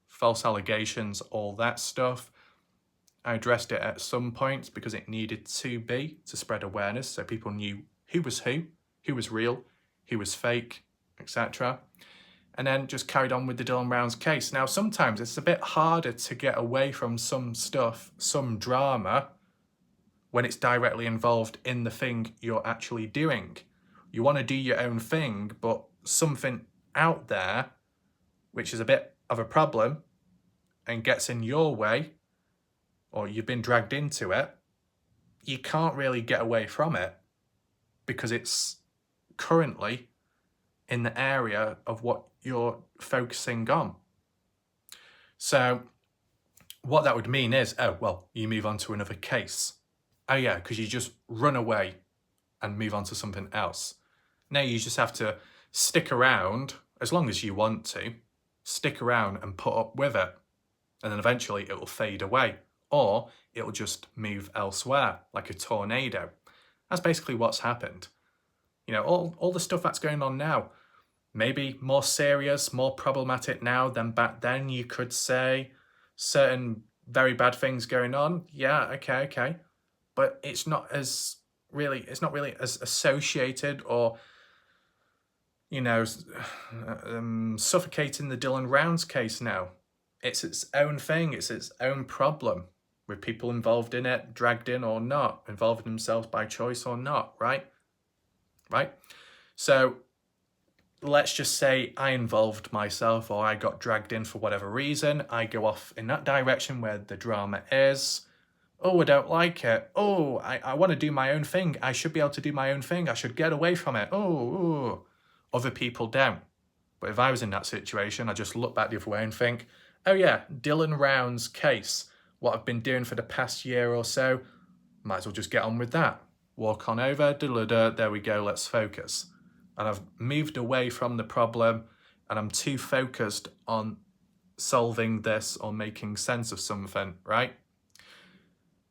false allegations, all that stuff, I addressed it at some point because it needed to be, to spread awareness so people knew who was real, who was fake, etc. And then just carried on with the Dylan Brown's case. Now, sometimes it's a bit harder to get away from some stuff, some drama, when it's directly involved in the thing you're actually doing. You want to do your own thing, but something out there, which is a bit of a problem and gets in your way, or you've been dragged into it, you can't really get away from it because it's currently in the area of what you're focusing on. So what that would mean is, oh, well, you move on to another case. Oh yeah, because you just run away and move on to something else. Now you just have to stick around, as long as you want to, stick around and put up with it. And then eventually it will fade away, or it will just move elsewhere, like a tornado. That's basically what's happened. You know, all the stuff that's going on now, maybe more serious, more problematic now than back then, you could say. Certain very bad things going on, yeah, okay. But it's not really as associated or, you know, suffocating the Dylan Rounds case now. It's its own thing, it's its own problem, with people involved in it, dragged in or not, involving themselves by choice or not, right? So let's just say I involved myself, or I got dragged in for whatever reason. I go off in that direction where the drama is. Oh, I don't like it. Oh, I want to do my own thing. I should be able to do my own thing. I should get away from it. Oh. Other people don't. But if I was in that situation, I just look back the other way and think, oh yeah, Dylan Rounds case, what I've been doing for the past year or so, might as well just get on with that. Walk on over, there we go, let's focus. And I've moved away from the problem, and I'm too focused on solving this or making sense of something, right?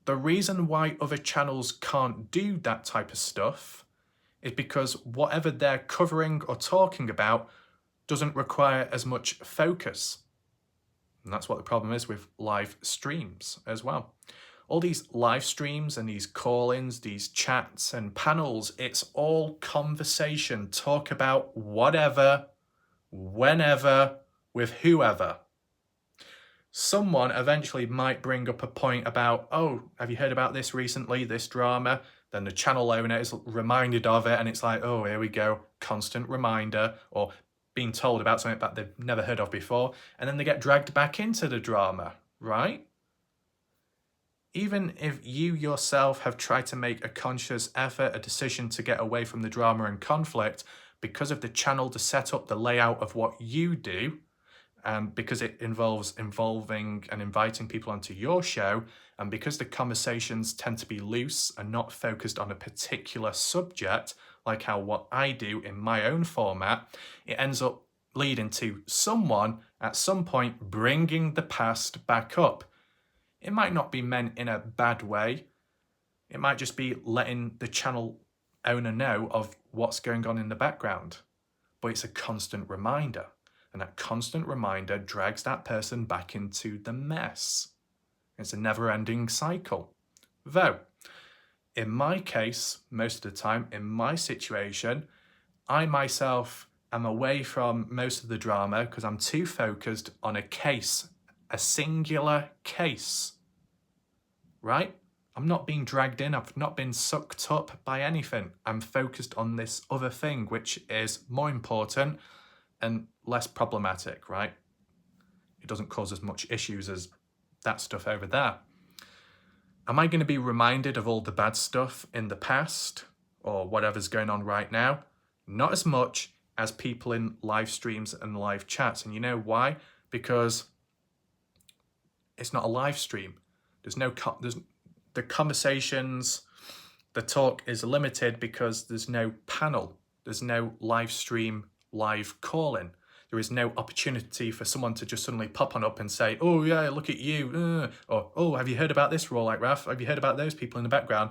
The reason why other channels can't do that type of stuff is because whatever they're covering or talking about doesn't require as much focus. And that's what the problem is with live streams as well. All these live streams and these call-ins, these chats and panels, it's all conversation. Talk about whatever, whenever, with whoever. Someone eventually might bring up a point about, oh, have you heard about this recently, this drama? Then the channel owner is reminded of it, and it's like, oh, here we go, constant reminder, or being told about something that they've never heard of before, and then they get dragged back into the drama, right? Even if you yourself have tried to make a conscious effort, a decision to get away from the drama and conflict, because of the channel to set up the layout of what you do, and because it involves involving and inviting people onto your show, and because the conversations tend to be loose and not focused on a particular subject, like how what I do in my own format, it ends up leading to someone at some point bringing the past back up. It might not be meant in a bad way. It might just be letting the channel owner know of what's going on in the background. But it's a constant reminder. And that constant reminder drags that person back into the mess. It's a never-ending cycle. Though, in my case, most of the time, in my situation, I myself am away from most of the drama because I'm too focused on a case, a singular case, right? I'm not being dragged in, I've not been sucked up by anything. I'm focused on this other thing, which is more important and less problematic, right? it doesn't cause as much issues as that stuff over there. Am I going to be reminded of all the bad stuff in the past or whatever's going on right now? Not as much as people in live streams and live chats. And you know why? Because it's not a live stream. There's the conversations, the talk is limited because there's no panel. There's no live stream, live call-in. There is no opportunity for someone to just suddenly pop on up and say, oh yeah, look at you. Or, oh, have you heard about this role like Raf? Have you heard about those people in the background?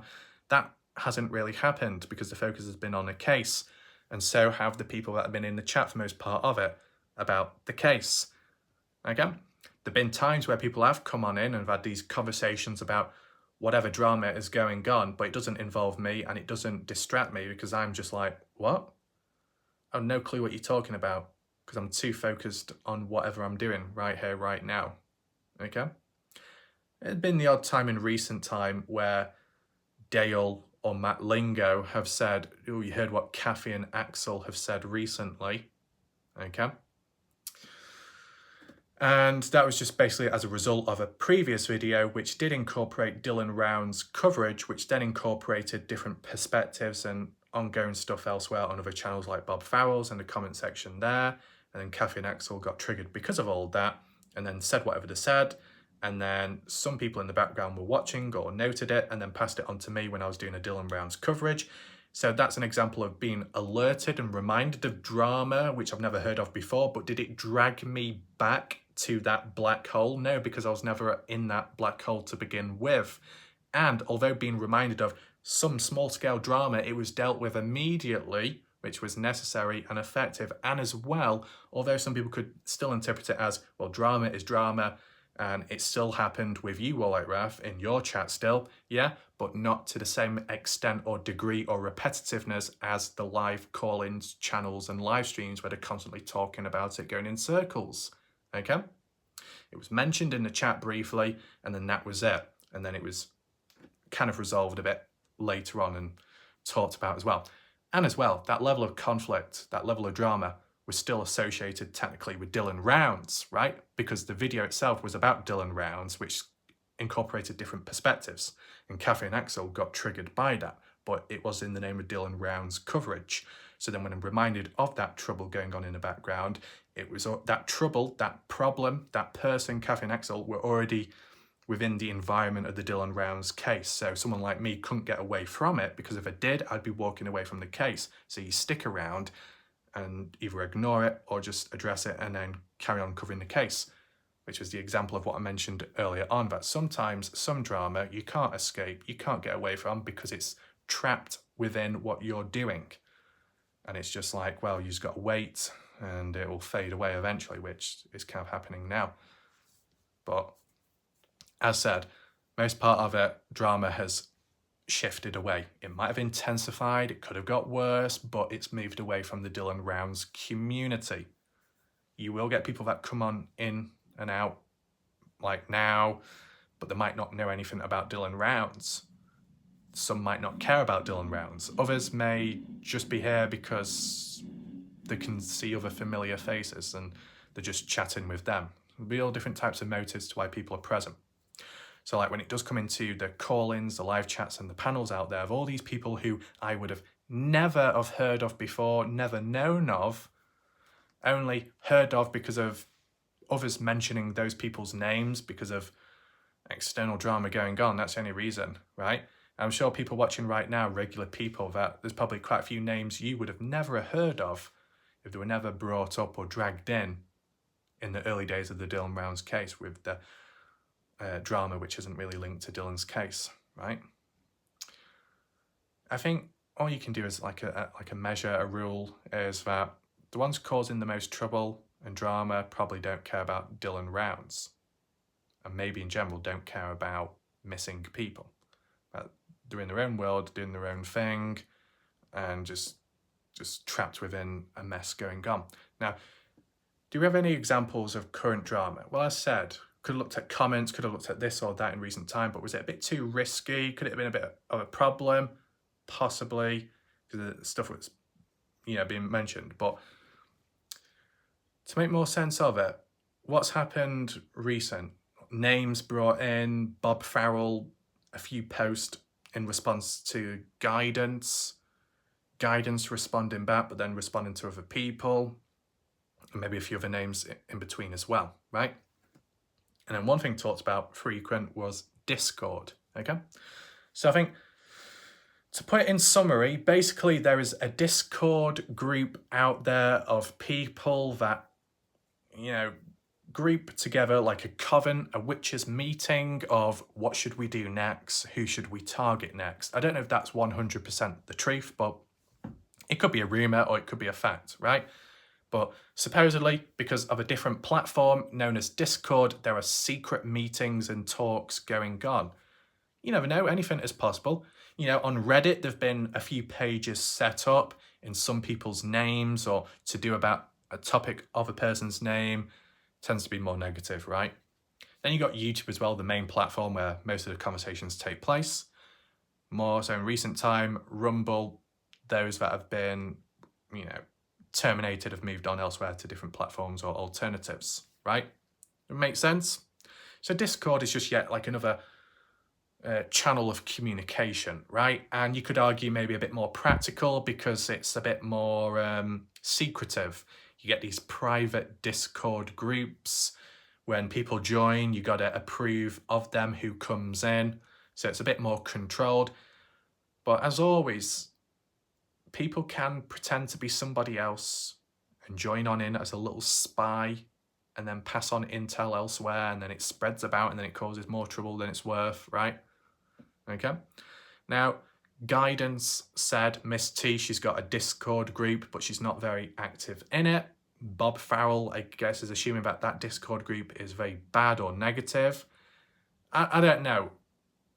That hasn't really happened because the focus has been on a case. And so have the people that have been in the chat for most part of it about the case. Okay? There've been times where people have come on in and have had these conversations about whatever drama is going on, but it doesn't involve me and it doesn't distract me because I'm just like, what? I have no clue what you're talking about because I'm too focused on whatever I'm doing right here, right now. Okay? It's been the odd time in recent time where Dale or Matt Lingo have said, oh, you heard what Kathy and Axel have said recently. Okay? And that was just basically as a result of a previous video which did incorporate Dylan Round's coverage, which then incorporated different perspectives and ongoing stuff elsewhere on other channels like Bob Farrell's and the comment section there. And then Kathy and Axel got triggered because of all that and then said whatever they said. And then some people in the background were watching or noted it and then passed it on to me when I was doing a Dylan Round's coverage. So that's an example of being alerted and reminded of drama, which I've never heard of before, but did it drag me back to that black hole? No, because I was never in that black hole to begin with. And although being reminded of some small-scale drama, it was dealt with immediately, which was necessary and effective. And as well, although some people could still interpret it as, well, drama is drama, and it still happened with you, Warlight Raf, in your chat still, yeah, but not to the same extent or degree or repetitiveness as the live call-ins, channels and live streams where they're constantly talking about it going in circles, okay? It was mentioned in the chat briefly, and then that was it. And then it was kind of resolved a bit later on and talked about as well. And as well, that level of conflict, that level of drama was still associated technically with Dylan Rounds, right? Because the video itself was about Dylan Rounds, which incorporated different perspectives. And Kathy and Axel got triggered by that, but it was in the name of Dylan Rounds coverage. So then when I'm reminded of that trouble going on in the background, it was that trouble, that problem, that person, Kathy and Axel, were already within the environment of the Dylan Rounds case. So someone like me couldn't get away from it because if I did, I'd be walking away from the case. So you stick around and either ignore it or just address it and then carry on covering the case, which was the example of what I mentioned earlier on, that sometimes some drama you can't escape, you can't get away from because it's trapped within what you're doing. And it's just like, well, you just got to wait and it will fade away eventually, which is kind of happening now. But as said, most part of it, drama has shifted away. It might have intensified, it could have got worse, but it's moved away from the Dylan Rounds community. You will get people that come on in and out like now, but they might not know anything about Dylan Rounds. Some might not care about Dylan Rounds. Others may just be here because they can see other familiar faces and they're just chatting with them. There'll be all different types of motives to why people are present. So like when it does come into the call-ins, the live chats and the panels out there of all these people who I would have never have heard of before, never known of, only heard of because of others mentioning those people's names because of external drama going on. That's the only reason, right? I'm sure people watching right now, regular people, that there's probably quite a few names you would have never heard of if they were never brought up or dragged in the early days of the Dylan Rounds case with the drama which isn't really linked to Dylan's case, right? I think all you can do is like a measure, a rule, is that the ones causing the most trouble and drama probably don't care about Dylan Rounds, and maybe in general don't care about missing people. They're in their own world, doing their own thing, and just trapped within a mess going on. Now, do we have any examples of current drama? Well, as I said, could have looked at comments, could have looked at this or that in recent time, but was it a bit too risky? Could it have been a bit of a problem? Possibly, because the stuff was, being mentioned. But to make more sense of it, what's happened recent? Names brought in, Bob Farrell, a few posts in response to guidance responding back, but then responding to other people, and maybe a few other names in between as well, right? And then one thing talked about frequent was Discord, okay? So I think, to put it in summary, basically there is a Discord group out there of people that, you know, group together like a coven, a witches meeting of what should we do next, who should we target next. I don't know if that's 100% the truth, but it could be a rumor or it could be a fact, right? But supposedly, because of a different platform known as Discord, there are secret meetings and talks going on. You never know, anything is possible. You know, on Reddit, there've been a few pages set up in some people's names or to do about a topic of a person's name. Tends to be more negative, right? Then you got YouTube as well, the main platform where most of the conversations take place. More so in recent time, Rumble, those that have been, you know, terminated have moved on elsewhere to different platforms or alternatives, right? It makes sense? So Discord is just yet like another channel of communication, right? And you could argue maybe a bit more practical because it's a bit more secretive. You get these private Discord groups. When people join, you got to approve of them who comes in. So it's a bit more controlled. But as always, people can pretend to be somebody else and join on in as a little spy and then pass on intel elsewhere, and then it spreads about and then it causes more trouble than it's worth, right? Okay. Now, guidance said Miss T, she's got a Discord group, but she's not very active in it. Bob Farrell, I guess, is assuming that Discord group is very bad or negative. I don't know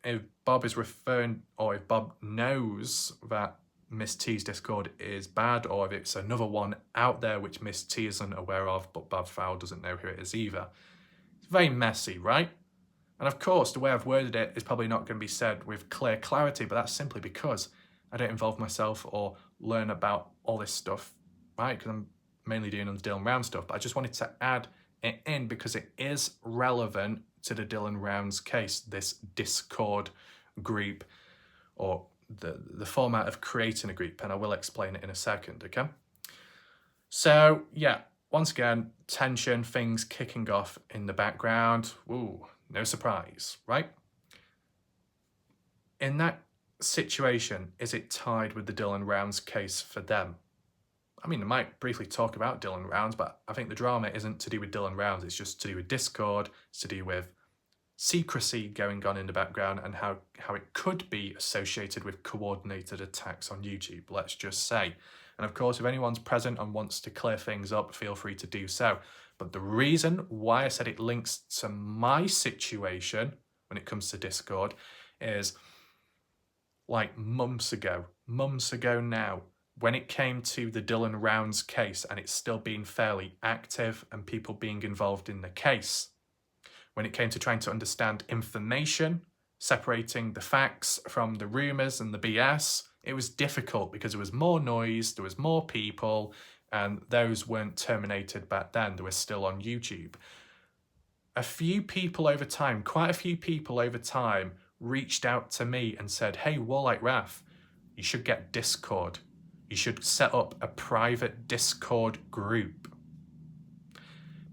if Bob is referring, or if Bob knows that Miss T's Discord is bad, or if it's another one out there which Miss T isn't aware of, but Bob Farrell doesn't know who it is either. It's very messy, right? And of course, the way I've worded it is probably not going to be said with clear clarity, but that's simply because I don't involve myself or learn about all this stuff, right? Because I'm mainly doing on the Dylan Round stuff, but I just wanted to add it in because it is relevant to the Dylan Rounds case, this Discord group, or the format of creating a group, and I will explain it in a second, okay? So, yeah, once again, tension, things kicking off in the background. Ooh, no surprise, right? In that situation, is it tied with the Dylan Rounds case for them? I mean, I might briefly talk about Dylan Rounds, but I think the drama isn't to do with Dylan Rounds, it's just to do with Discord, it's to do with secrecy going on in the background and how it could be associated with coordinated attacks on YouTube, let's just say. And of course, if anyone's present and wants to clear things up, feel free to do so. But the reason why I said it links to my situation when it comes to Discord is like months ago now, when it came to the Dylan Rounds case and it's still being fairly active and people being involved in the case, when it came to trying to understand information, separating the facts from the rumours and the BS, it was difficult because there was more noise, there was more people, and those weren't terminated back then. They were still on YouTube. A few people over time, quite a few people over time, reached out to me and said, hey, Warlike Wrath, you should get Discord. You should set up a private Discord group.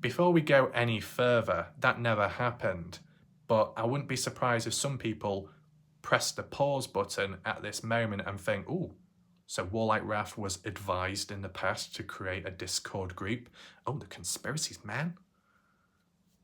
Before we go any further, that never happened, but I wouldn't be surprised if some people press the pause button at this moment and think, ooh, so Warlike Wrath was advised in the past to create a Discord group. Oh, the conspiracies, man.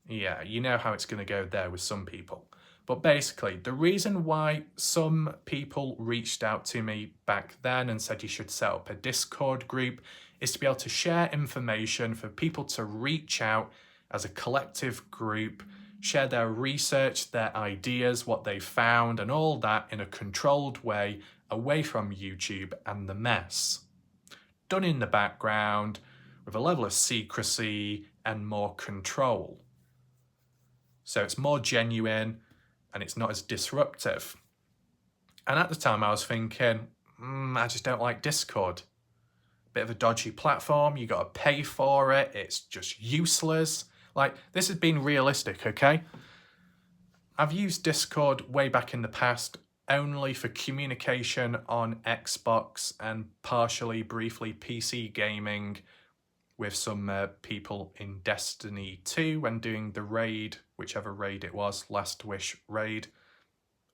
Yeah, you know how it's going to go there with some people. But basically, the reason why some people reached out to me back then and said you should set up a Discord group is to be able to share information for people to reach out as a collective group, share their research, their ideas, what they found, and all that in a controlled way away from YouTube and the mess. Done in the background with a level of secrecy and more control. So it's more genuine and it's not as disruptive. And at the time I was thinking, I just don't like Discord. Bit of a dodgy platform, you got to pay for it, it's just useless. Like, this has been realistic, okay? I've used Discord way back in the past only for communication on Xbox and partially, briefly, PC gaming with some people in Destiny 2 when doing the raid, whichever raid it was, Last Wish raid.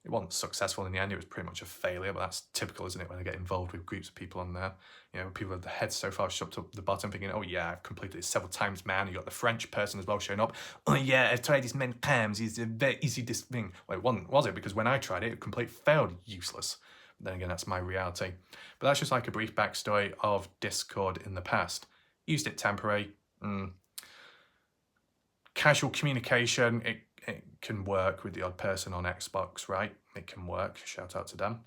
It wasn't successful in the end, it was pretty much a failure, but that's typical, isn't it, when I get involved with groups of people on there. You know, people with their heads so far shoved up the bottom thinking, oh yeah, I've completed it several times, man. You got the French person as well showing up. Oh yeah, I've tried this many times, it's a very easy this thing. Well, it wasn't, was it? Because when I tried it, it completely failed, useless. But then again, that's my reality. But that's just like a brief backstory of Discord in the past. Used it temporary. Casual communication, it can work with the odd person on Xbox, right? It can work, shout out to them.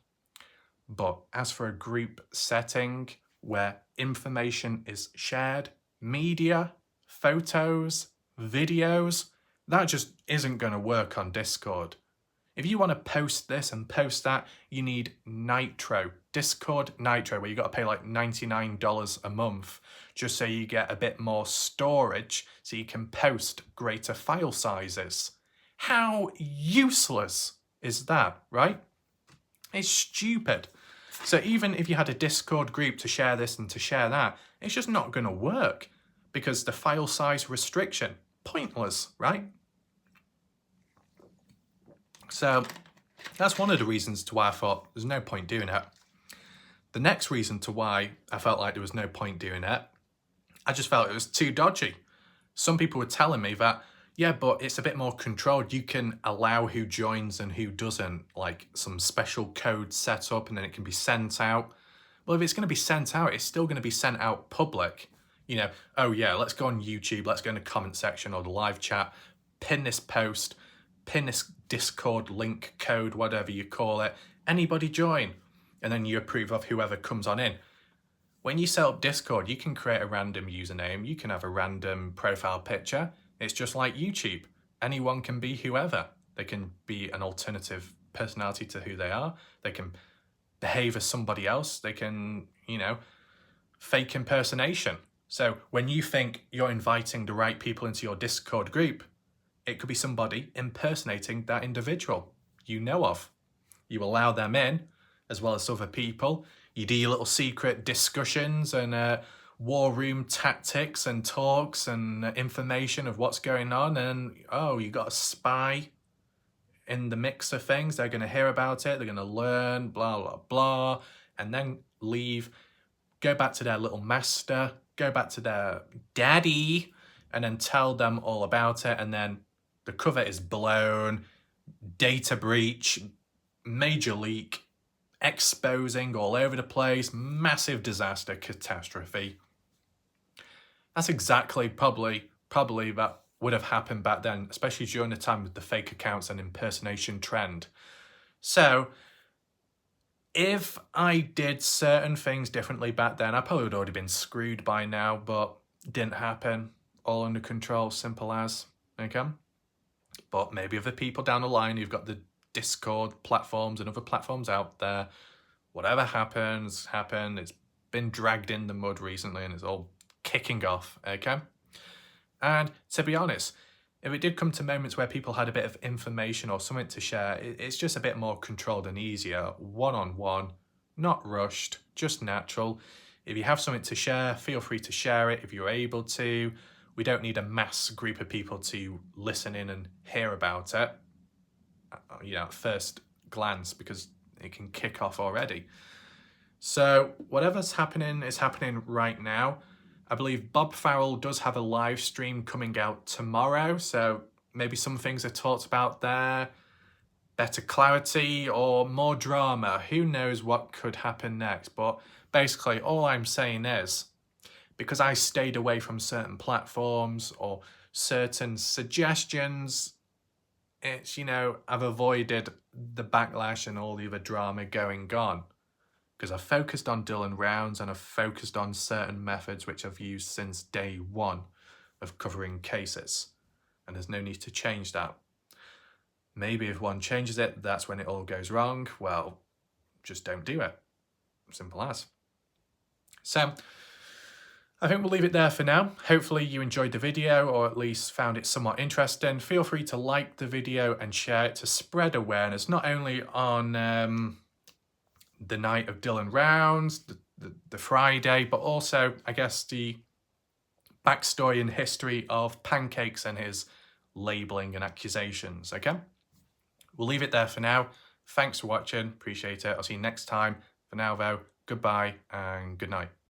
But as for a group setting where information is shared, media, photos, videos, that just isn't going to work on Discord. If you want to post this and post that, you need Nitro, Discord Nitro, where you got to pay like $99 a month just so you get a bit more storage so you can post greater file sizes. How useless is that, right? It's stupid. So even if you had a Discord group to share this and to share that, it's just not going to work because the file size restriction, pointless, right? So that's one of the reasons to why I thought there's no point doing it. The next reason to why I felt like there was no point doing it, I just felt it was too dodgy. Some people were telling me that, yeah, but it's a bit more controlled. You can allow who joins and who doesn't, like some special code set up and then it can be sent out. Well, if it's going to be sent out, it's still going to be sent out public. You know, oh yeah, let's go on YouTube, let's go in the comment section or the live chat, pin this post, pin this Discord link, code, whatever you call it, anybody join, and then you approve of whoever comes on in. When you set up Discord, you can create a random username, you can have a random profile picture. It's just like YouTube. Anyone can be whoever. They can be an alternative personality to who they are. They can behave as somebody else. They can, you know, fake impersonation. So when you think you're inviting the right people into your Discord group, it could be somebody impersonating that individual you know of. You allow them in, as well as other people. You do your little secret discussions and war room tactics and talks and information of what's going on, and oh, you got a spy in the mix of things. They're going to hear about it, they're going to learn, blah, blah, blah, and then leave, go back to their little master, go back to their daddy, and then tell them all about it, and then the cover is blown, data breach, major leak, exposing all over the place, massive disaster, catastrophe. That's exactly probably that would have happened back then, especially during the time of the fake accounts and impersonation trend. So if I did certain things differently back then, I probably would have already been screwed by now, but it didn't happen. All under control, simple as, okay? But maybe other people down the line, you've got the Discord platforms and other platforms out there, whatever happens, happened. It's been dragged in the mud recently and it's all kicking off, okay? And to be honest, if it did come to moments where people had a bit of information or something to share, it's just a bit more controlled and easier, one-on-one, not rushed, just natural. If you have something to share, feel free to share it if you're able to. We don't need a mass group of people to listen in and hear about it, you know, at first glance, because it can kick off already. So whatever's happening is happening right now. I believe Bob Farrell does have a live stream coming out tomorrow, so maybe some things are talked about there, better clarity or more drama. Who knows what could happen next? But basically all I'm saying is, because I stayed away from certain platforms or certain suggestions, it's, you know, I've avoided the backlash and all the other drama going on. Because I've focused on Dylan rounds and I've focused on certain methods which I've used since day one of covering cases. And there's no need to change that. Maybe if one changes it, that's when it all goes wrong. Well, just don't do it. Simple as. So, I think we'll leave it there for now. Hopefully you enjoyed the video, or at least found it somewhat interesting. Feel free to like the video and share it to spread awareness, not only on the night of Dylan Rounds, the Friday, but also, I guess, the backstory and history of pancakes and his labelling and accusations, okay? We'll leave it there for now. Thanks for watching, appreciate it. I'll see you next time. For now though, goodbye and good night.